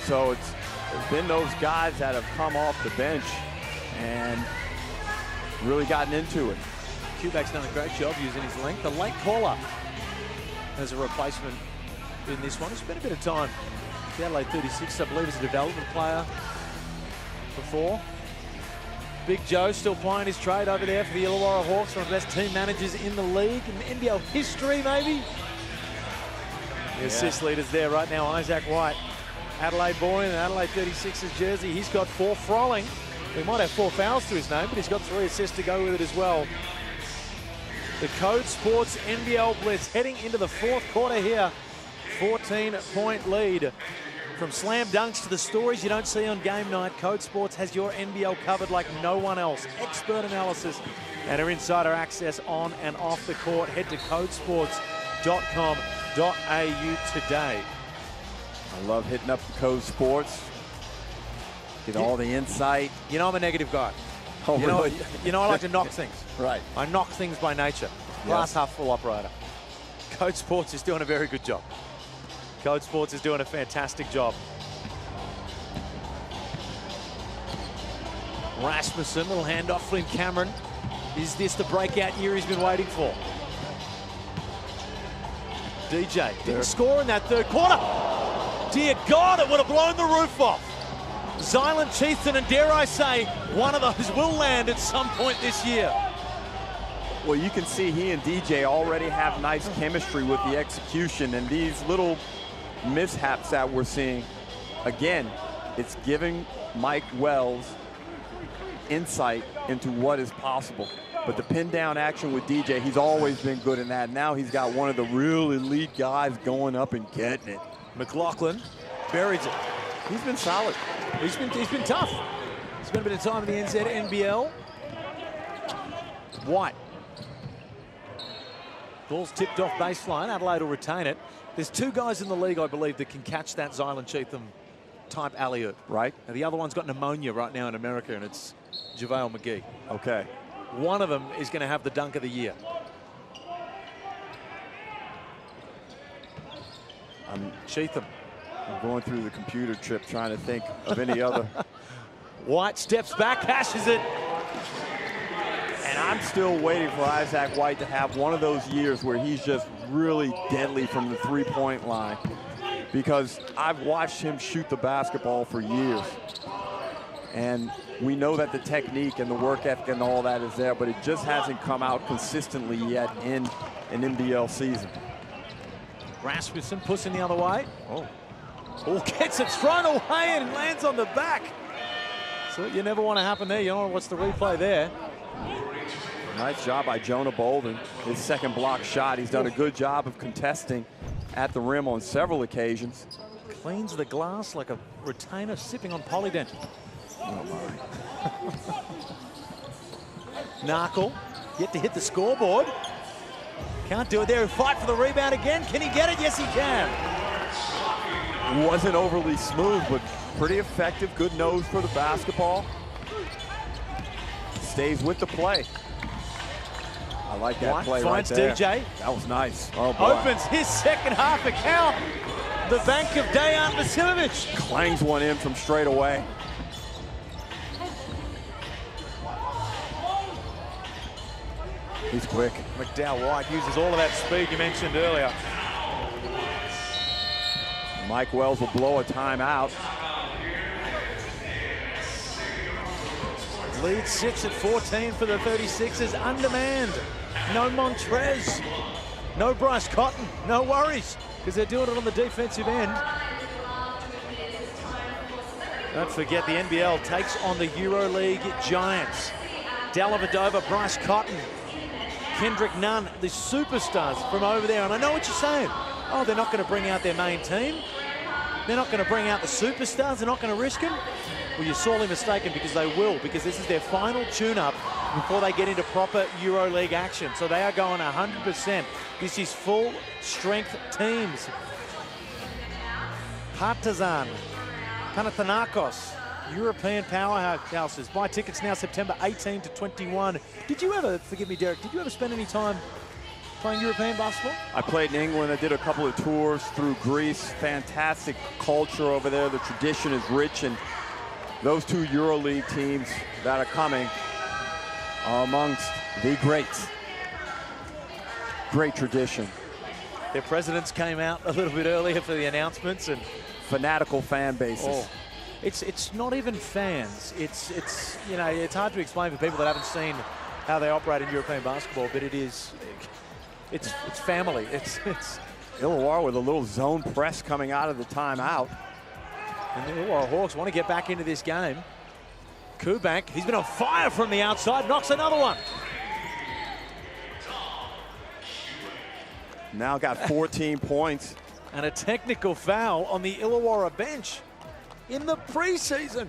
So it's been those guys that have come off the bench and really gotten into it. Kubank's done a great job using his length. The late caller as a replacement in this one. It's been a bit of time. The Adelaide 36, I believe, is a development player before. Big Joe still playing his trade over there for the Illawarra Hawks, one of the best team managers in the league, in NBL history, maybe. The assist leaders there right now, Isaac White. Adelaide boy in an Adelaide 36ers jersey. He's got 4. Froling, he might have 4 fouls to his name, but he's got 3 assists to go with it as well. The Code Sports NBL Blitz heading into the 4th quarter here. 14-point lead. From slam dunks to the stories you don't see on game night, Code Sports has your NBL covered like no one else. Expert analysis and our insider access on and off the court. Head to codesports.com.au today. I love hitting up the Code Sports. Get all the insight. You know I'm a negative guy. Oh, really? You know I like to knock things. Right. I knock things by nature. Glass half full operator. Code Sports is doing a very good job. Code Sports is doing a fantastic job. Rasmussen, little handoff, Flynn Cameron. Is this the breakout year he's been waiting for? DJ didn't score in that 3rd quarter. Dear God, it would have blown the roof off. Zylan Cheatham, and dare I say, one of those will land at some point this year. Well, you can see he and DJ already have nice chemistry with the execution, and these little mishaps that we're seeing, again, it's giving Mike Wells insight into what is possible. But the pin down action with DJ, he's always been good in that. Now he's got one of the real elite guys going up and getting it. McLaughlin buries it. He's been solid. He's been tough. Spent a bit of time in the NBL. White. Ball's tipped off baseline. Adelaide will retain it. There's 2 guys in the league, I believe, that can catch that Zylan Cheatham type alley-oop. Right. Now, the other one's got pneumonia right now in America, and it's JaVale McGee. Okay. One of them is going to have the dunk of the year. Cheatham. I'm going through the computer trip trying to think of any other. White steps back, cashes it. And I'm still waiting for Isaac White to have one of those years where he's just really deadly from the three-point line, because I've watched him shoot the basketball for years. And we know that the technique and the work ethic and all that is there, but it just hasn't come out consistently yet in an NBL season. Rasmussen pushing the other way. Oh, gets it thrown away and lands on the back. So you never want to happen there. You don't want to watch the replay there. Nice job by Jonah Bolden. His second block shot. He's done a good job of contesting at the rim on several occasions. Cleans the glass like a retainer sipping on Polydent. Oh my. Narkle yet to hit the scoreboard. Can't do it there. Fight for the rebound again. Can he get it? Yes, he can. Wasn't overly smooth, but pretty effective. Good nose for the basketball. Stays with the play. I like that play right there. Finds DJ. That was nice. Oh, boy. Opens his second half account. The bank of Dejan Vasiljevic. Clangs one in from straight away. He's quick. McDowell White uses all of that speed you mentioned earlier. Mike Wells will blow a timeout. Lead sits at 14 for the 36ers. Undemand. No Montrez. No Bryce Cotton. No worries, because they're doing it on the defensive end. Don't forget, the NBL takes on the EuroLeague giants. Dellavedova, Bryce Cotton, Kendrick Nunn, the superstars from over there. And I know what you're saying. Oh, they're not going to bring out their main team. They're not going to bring out the superstars. They're not going to risk them. Well, you're sorely mistaken, because they will, because this is their final tune-up before they get into proper EuroLeague action. So they are going 100%. This is full-strength teams. Partizan, Panathinaikos, European powerhouses. Buy tickets now, September 18 to 21. Did you ever, forgive me, Derek, did you ever spend any time playing European basketball? I played in England. I did a couple of tours through Greece. Fantastic culture over there. The tradition is rich, and those 2 EuroLeague teams that are coming are amongst the greats. Great tradition. Their presidents came out a little bit earlier for the announcements, and fanatical fan bases. Oh, it's not even fans. It's you know, it's hard to explain for people that haven't seen how they operate in European basketball, but it's family. It's Illawarra with a little zone press coming out of the timeout. And the Illawarra Hawks want to get back into this game. Kubank, he's been on fire from the outside, knocks another one. Now got 14 points. And a technical foul on the Illawarra bench in the preseason.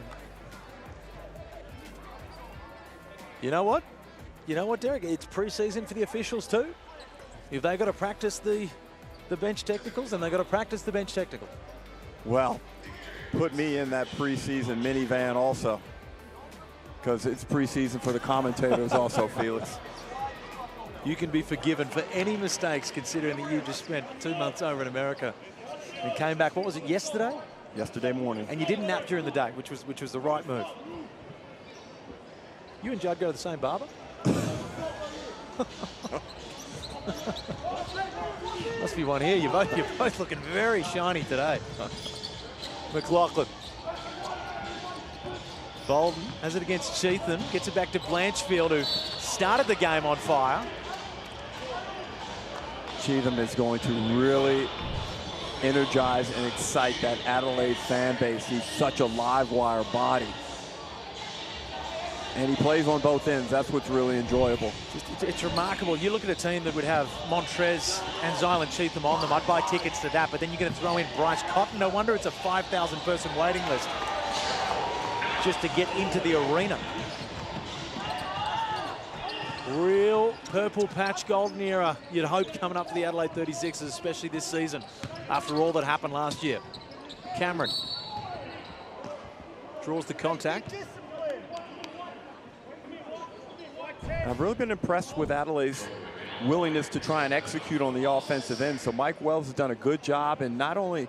You know what? You know what, Derek? It's preseason for the officials too. If they got to practice the bench technicals, then they got to practice the bench technical. Well, put me in that preseason minivan also, because it's preseason for the commentators also, Felix. You can be forgiven for any mistakes, considering that you just spent 2 months over in America and came back, what was it, yesterday? Yesterday morning. And you didn't nap during the day, which was the right move. You and Judd go to the same barber? Must be one here. You're both looking very shiny today. McLaughlin. Bolden has it against Cheatham. Gets it back to Blanchfield, who started the game on fire. Cheatham is going to really energize and excite that Adelaide fan base. He's such a live wire body. And he plays on both ends. That's what's really enjoyable. It's remarkable. You look at a team that would have Montrez and Zylan Cheatham on them. I'd buy tickets to that, but then you're going to throw in Bryce Cotton. No wonder it's a 5,000 person waiting list just to get into the arena. Real purple patch golden era, you'd hope, coming up for the Adelaide 36ers, especially this season, after all that happened last year. Cameron draws the contact. I've really been impressed with Adelaide's willingness to try and execute on the offensive end. So Mike Wells has done a good job in not only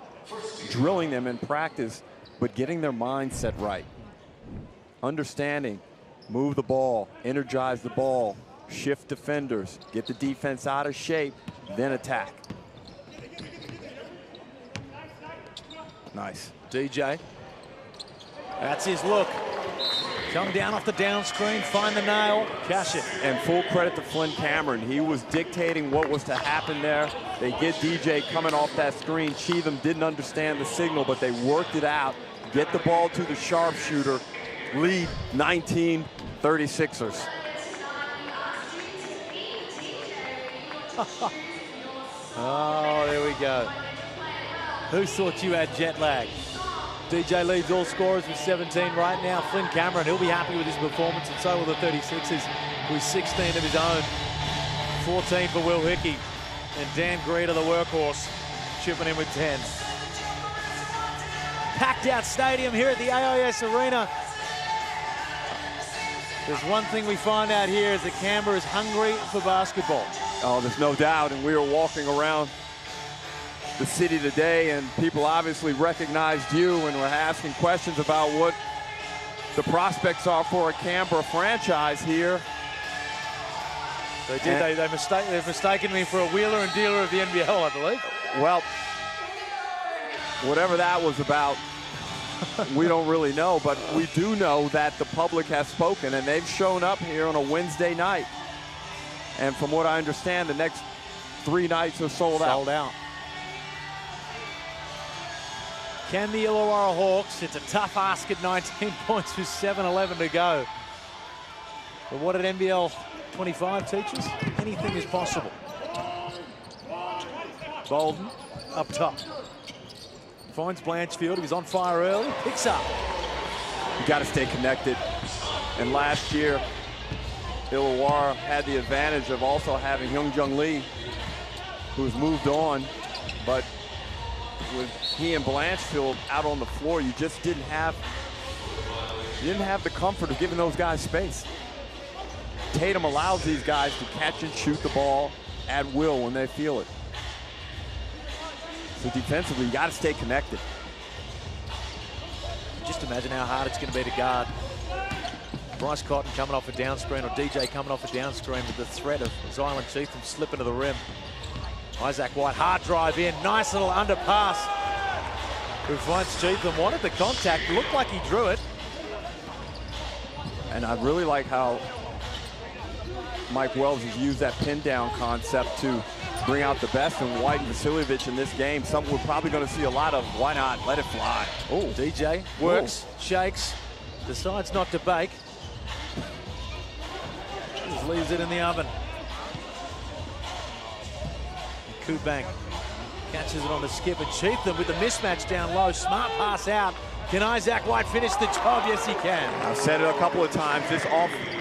drilling them in practice, but getting their mindset right. Understanding, move the ball, energize the ball, shift defenders, get the defense out of shape, then attack. Nice. DJ. That's his look. Come down off the down screen, find the nail, cash it. And full credit to Flynn Cameron. He was dictating what was to happen there. They get DJ coming off that screen. Cheatham didn't understand the signal, but they worked it out. Get the ball to the sharpshooter. Lead 19-36ers. Oh, there we go. Who thought you had jet lag? DJ leads all scorers with 17 right now. Flynn Cameron, he'll be happy with his performance, and so will the 36ers with 16 of his own. 14 for Will Hickey. And Dan Greer, the workhorse, chipping in with 10. Packed out stadium here at the AIS Arena. There's one thing we find out here is that Canberra is hungry for basketball. Oh, there's no doubt, and we were walking around the city today, and people obviously recognized you and were asking questions about what the prospects are for a Canberra franchise here. They did. They've mistaken me for a wheeler and dealer of the NBL, I believe. Well, whatever that was about, we don't really know, but we do know that the public has spoken, and they've shown up here on a Wednesday night. And from what I understand, the next 3 nights are sold out. Sold out. Can the Illawarra Hawks? It's a tough ask at 19 points with 7:11 to go. But what did NBL 25 teach us? Anything is possible. Bolden up top. Finds Blanchfield. He was on fire early. Picks up. You got to stay connected. And last year, Illawarra had the advantage of also having Hyunjung Lee, who's moved on, but with he and Blanchfield out on the floor, you just didn't have the comfort of giving those guys space. Tatum allows these guys to catch and shoot the ball at will when they feel it. So defensively, you got to stay connected. Just imagine how hard it's going to be to guard Bryce Cotton coming off a down screen, or DJ coming off a down screen, with the threat of Zylan Cheatham slipping to the rim. Isaac White, hard drive in, nice little underpass. Who finds Cheatham, wanted the contact, looked like he drew it. And I really like how Mike Wells has used that pin down concept to bring out the best in White and Vasiljevic in this game. Something we're probably going to see a lot of. Why not? Let it fly. Oh, DJ works, shakes, decides not to bake. Just leaves it in the oven. Kubank catches it on the skip, and Cheatham with the mismatch down low. Smart pass out. Can Isaac White finish the job? Yes, he can. I've said it a couple of times. This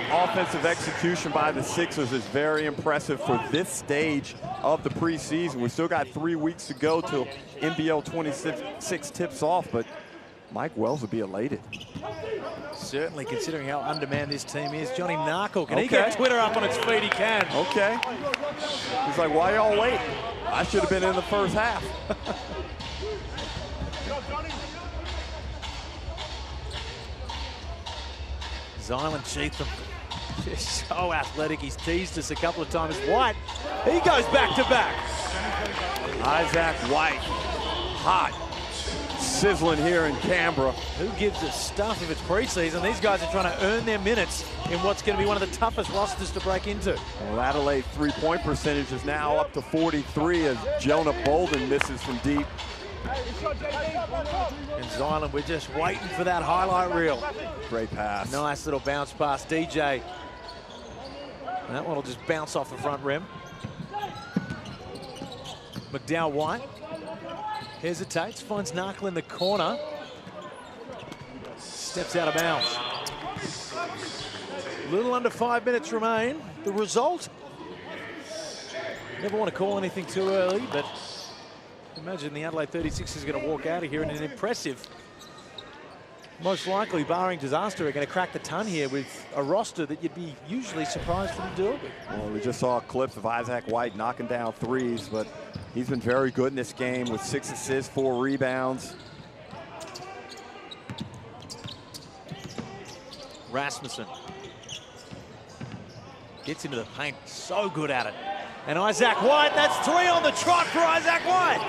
offensive execution by the Sixers is very impressive for this stage of the preseason. We still got 3 weeks to go till NBL 26 tips off, but Mike Wells would be elated. Certainly, considering how undermanned this team is. Johnny Narkle, can he get Twitter up on its feet? He can. Okay. He's like, why y'all wait? I should have been in the first half. Zylan Cheatham, just so athletic. He's teased us a couple of times. White, he goes back to back. Isaac White, hot, sizzling here in Canberra. Who gives a stuff if it's preseason? These guys are trying to earn their minutes in what's going to be one of the toughest rosters to break into. Well, Adelaide three-point percentage is now up to 43 as Jonah Bolden misses from deep. And Zylan, we're just waiting for that highlight reel. Great pass. Nice little bounce past DJ. And that one will just bounce off the front rim. McDowell White hesitates, finds Narkle in the corner. Steps out of bounds. Little under 5 minutes remain. The result? Never want to call anything too early, but imagine the Adelaide 36 is going to walk out of here in an impressive, most likely, barring disaster, are going to crack the ton here with a roster that you'd be usually surprised for them to do it with. Well, we just saw clips of Isaac White knocking down threes, but he's been very good in this game with 6 assists, 4 rebounds. Rasmussen gets into the paint, so good at it. And Isaac White, that's 3 on the trot for Isaac White.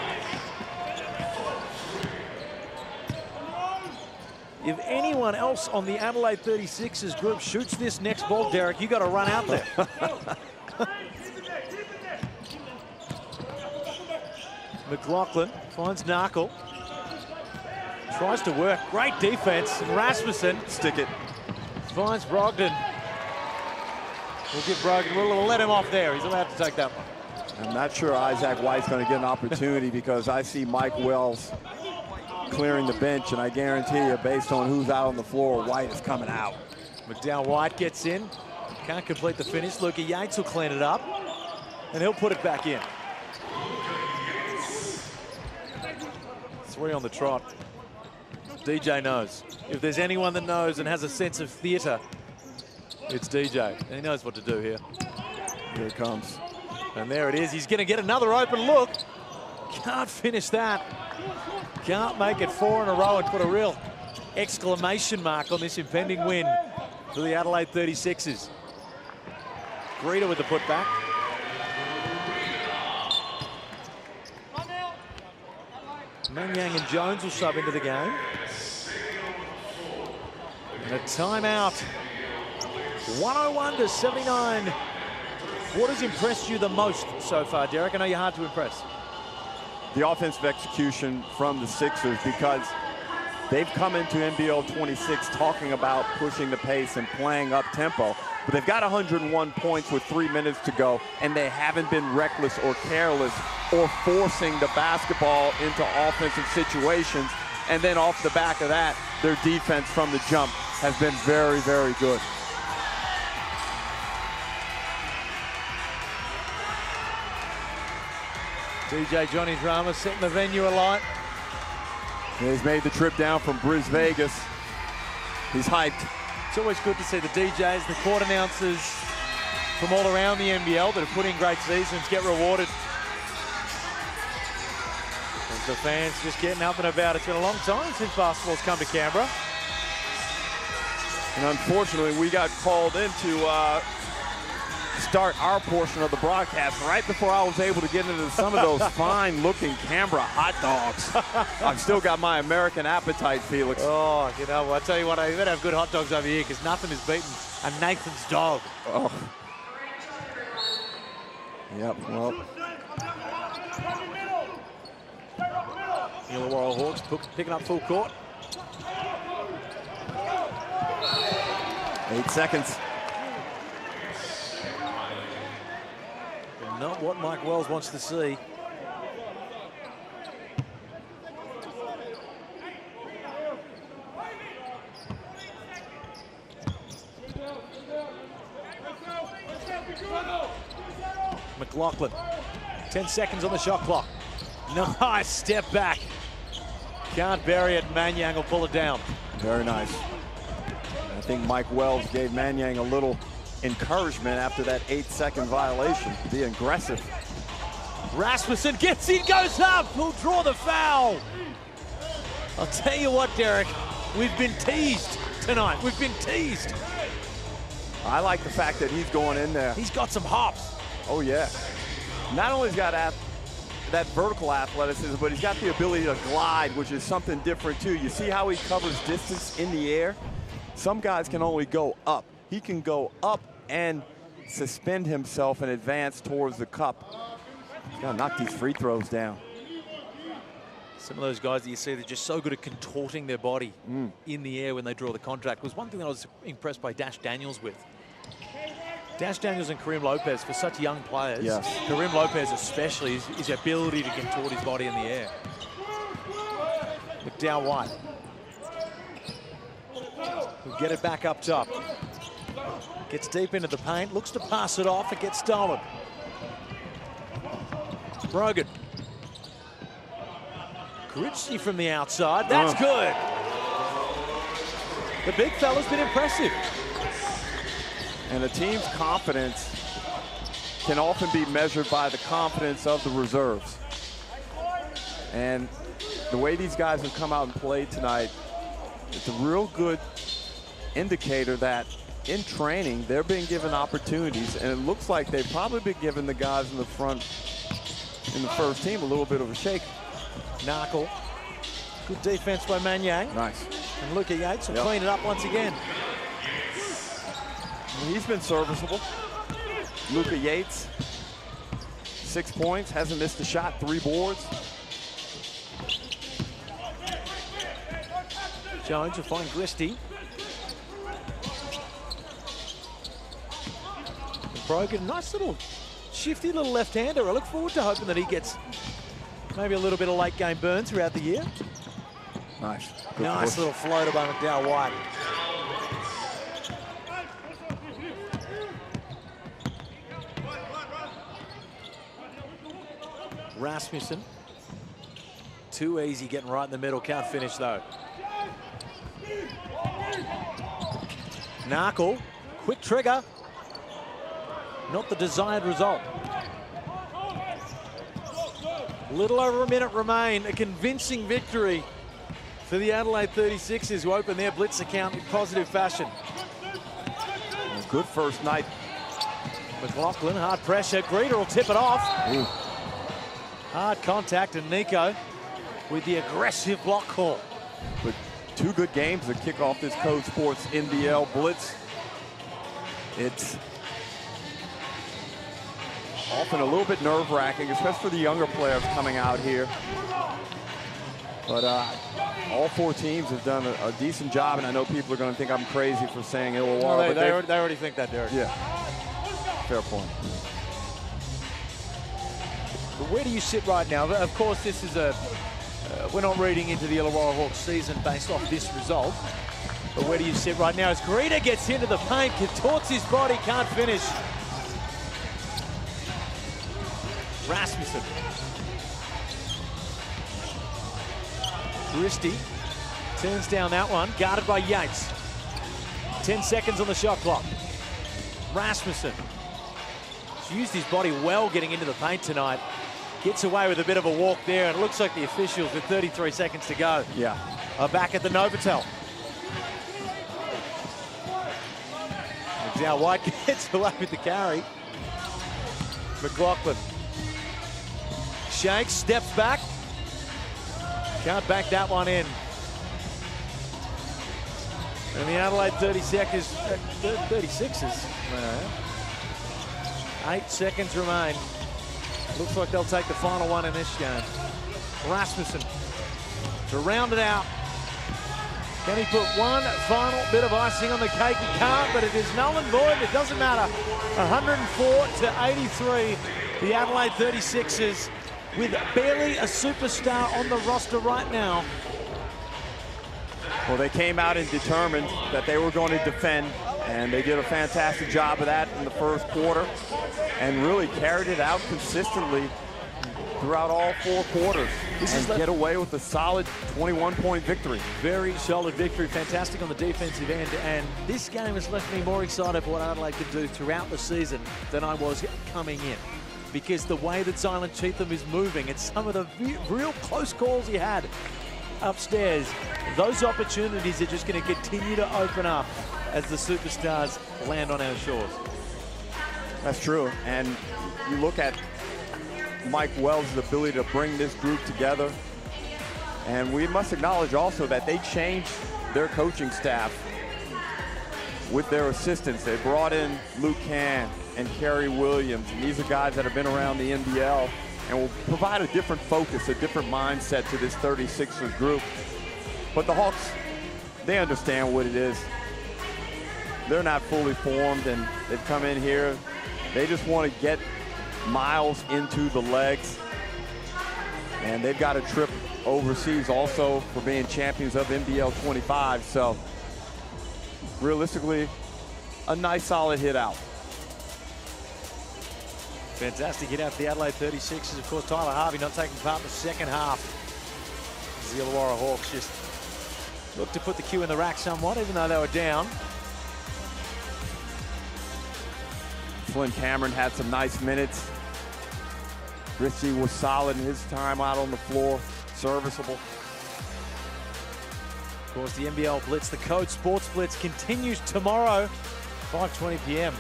If anyone else on the Adelaide 36ers group shoots this next ball, Derek, you got to run out there. McLaughlin finds Narkle. Tries to work, great defense, and Rasmussen. Stick it. Finds Brogdon. We'll give Brogdon, we'll let him off there. He's allowed to take that one. I'm not sure Isaac White's going to get an opportunity because I see Mike Wells clearing the bench, and I guarantee you, based on who's out on the floor, White is coming out. McDowell White gets in. Can't complete the finish. Luka Yates will clean it up, and he'll put it back in. 3 on the trot. DJ knows. If there's anyone that knows and has a sense of theatre, it's DJ. And he knows what to do here. Here it comes. And there it is. He's going to get another open look. Can't finish that. Can't make it 4 in a row and put a real exclamation mark on this impending win for the Adelaide 36ers. Greeter with the putback. Manyang and Jones will sub into the game. And a timeout. 101-79. What has impressed you the most so far, Derek? I know you're hard to impress. The offensive execution from the Sixers, because they've come into NBL 26 talking about pushing the pace and playing up tempo, but they've got 101 points with 3 minutes to go, and they haven't been reckless or careless or forcing the basketball into offensive situations. And then off the back of that, their defense from the jump has been very, very good. DJ Johnny Drama setting the venue alight. He's made the trip down from Bris Vegas. He's hyped. It's always good to see the DJs, the court announcers from all around the NBL that have put in great seasons get rewarded. As the fans just getting up and about. It's been a long time since basketball's come to Canberra. And unfortunately, we got called in to start our portion of the broadcast right before I was able to get into some of those fine-looking Canberra hot dogs. I've still got my American appetite, Felix. Oh, you know, I'll tell you what, you better have good hot dogs over here because nothing is beaten a Nathan's dog. Oh. Yep, well. Illawarra Hawks picking up full court. 8 seconds. Not what Mike Wells wants to see. McLaughlin, 10 seconds on the shot clock. Nice step back. Can't bury it. Manyang will pull it down. Very nice. I think Mike Wells gave Manyang a little encouragement after that 8-second violation. Be aggressive. Rasmussen gets in, goes up. He'll draw the foul. I'll tell you what, Derek, we've been teased tonight. We've been teased. I like the fact that he's going in there. He's got some hops. Oh, yeah. Not only has he got that vertical athleticism, but he's got the ability to glide, which is something different, too. You see how he covers distance in the air? Some guys can only go up. He can go up and suspend himself and advance towards the cup. He's got to knock these free throws down. Some of those guys that you see, they're just so good at contorting their body in the air when they draw the contract. Was one thing that I was impressed by Dash Daniels with. Dash Daniels and Kareem Lopez, for such young players, yes. Kareem Lopez especially, is his ability to contort his body in the air. McDowell White. Will get it back up top. Gets deep into the paint, looks to pass it off, it gets stolen. Brogan. Critchley from the outside, that's good. The big fella's been impressive. And a team's confidence can often be measured by the confidence of the reserves. And the way these guys have come out and played tonight, it's a real good indicator that in training, they're being given opportunities, and it looks like they've probably been giving the guys in the front in the first team a little bit of a shake. Narkle. Good defense by Manyang. Nice. And Luca Yates will clean it up once again. He's been serviceable. Luca Yates, 6 points, hasn't missed a shot, 3 boards. Jones will find Gristy. Brogan, nice little shifty little left-hander. I look forward to hoping that he gets maybe a little bit of late game burn throughout the year. Nice. Nice little floater by McDowell White. Rasmussen. Too easy getting right in the middle. Can't finish though. Narkle. Quick trigger. Not the desired result. Little over a minute remain. A convincing victory for the Adelaide 36ers, who open their blitz account in positive fashion. A good first night. McLaughlin, hard pressure. Greeter will tip it off. Ooh. Hard contact, and Nico with the aggressive block call. But 2 good games to kick off this Code Sports NBL Blitz. It's often a little bit nerve-wracking, especially for the younger players coming out here. But all 4 teams have done a decent job, and I know people are going to think I'm crazy for saying Illawarra. No, they already think that, Derek. Yeah, fair point. But where do you sit right now? Of course, this is we're not reading into the Illawarra Hawks season based off this result. But where do you sit right now as Greeter gets into the paint, contorts his body, can't finish. Rasmussen. Christie turns down that one, guarded by Yates. 10 seconds on the shot clock. Rasmussen. He's used his body well getting into the paint tonight. Gets away with a bit of a walk there, and it looks like the officials with 33 seconds to go are back at the Novotel. McDowell White gets away with the carry. McLaughlin shakes, steps back. Can't back that one in. And the Adelaide 36ers, 8 seconds remain. Looks like they'll take the final one in this game. Rasmussen to round it out. Can he put one final bit of icing on the cake? He can't, but it is null and void. It doesn't matter. 104-83. The Adelaide 36ers with barely a superstar on the roster right now. Well, they came out and determined that they were going to defend, and they did a fantastic job of that in the first quarter and really carried it out consistently throughout all 4 quarters and get away with a solid 21-point victory. Very solid victory, fantastic on the defensive end, and this game has left me more excited for what Adelaide could do throughout the season than I was coming in. Because the way that Silent Cheatham is moving and some of the real close calls he had upstairs, those opportunities are just going to continue to open up as the superstars land on our shores. That's true, and you look at Mike Wells' ability to bring this group together, and we must acknowledge also that they changed their coaching staff with their assistants. They brought in Luke Can and Kerry Williams, and these are guys that have been around the NBL and will provide a different focus, a different mindset to this 36ers group. But the Hawks, they understand what it is. They're not fully formed, and they've come in here. They just want to get miles into the legs. And they've got a trip overseas also for being champions of NBL 25. So realistically, a nice solid hit out. Fantastic hit out for the Adelaide 36ers. Of course, Tyler Harvey not taking part in the second half. As the Illawarra Hawks just looked to put the cue in the rack somewhat, even though they were down. Flynn Cameron had some nice minutes. Ritchie was solid in his time out on the floor, serviceable. Of course, the NBL Blitz, the Code Sports Blitz, continues tomorrow, 5:20 p.m.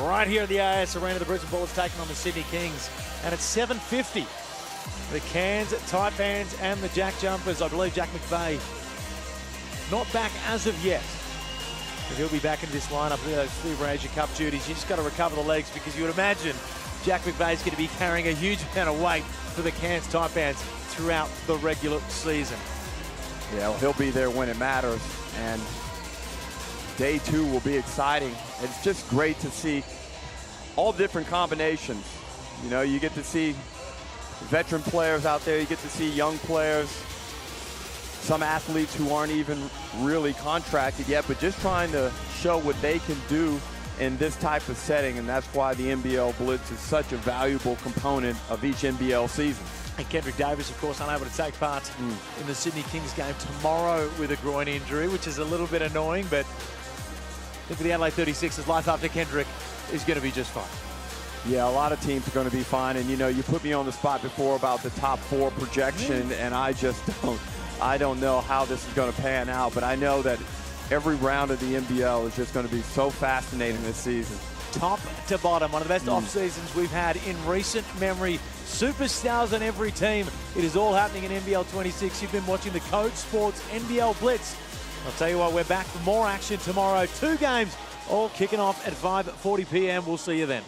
right here at the AIS Arena. The Brisbane Bullets taking on the Sydney Kings, and it's 7:50. The Cairns, Taipans, and the Jack Jumpers. I believe Jack McVeigh not back as of yet. But he'll be back in this lineup for those FIBA Asia Cup duties. You just got to recover the legs, because you would imagine Jack McVeigh's going to be carrying a huge amount of weight for the Cairns Taipans throughout the regular season. Yeah, well, he'll be there when it matters, and day 2 will be exciting. It's just great to see all different combinations. You know, you get to see veteran players out there, you get to see young players, some athletes who aren't even really contracted yet, but just trying to show what they can do in this type of setting, and that's why the NBL Blitz is such a valuable component of each NBL season. And Kendrick Davis, of course, unable to take part in the Sydney Kings game tomorrow with a groin injury, which is a little bit annoying, but I think for the Adelaide 36ers, life after Kendrick is going to be just fine. Yeah, a lot of teams are going to be fine, and you know, you put me on the spot before about the top 4 projection, and I don't know how this is going to pan out, but I know that every round of the NBL is just going to be so fascinating this season. Top to bottom, one of the best off seasons we've had in recent memory. Superstars on every team. It is all happening in NBL 26. You've been watching the Code Sports NBL Blitz. I'll tell you what, we're back for more action tomorrow. 2 games all kicking off at 5:40 p.m. We'll see you then.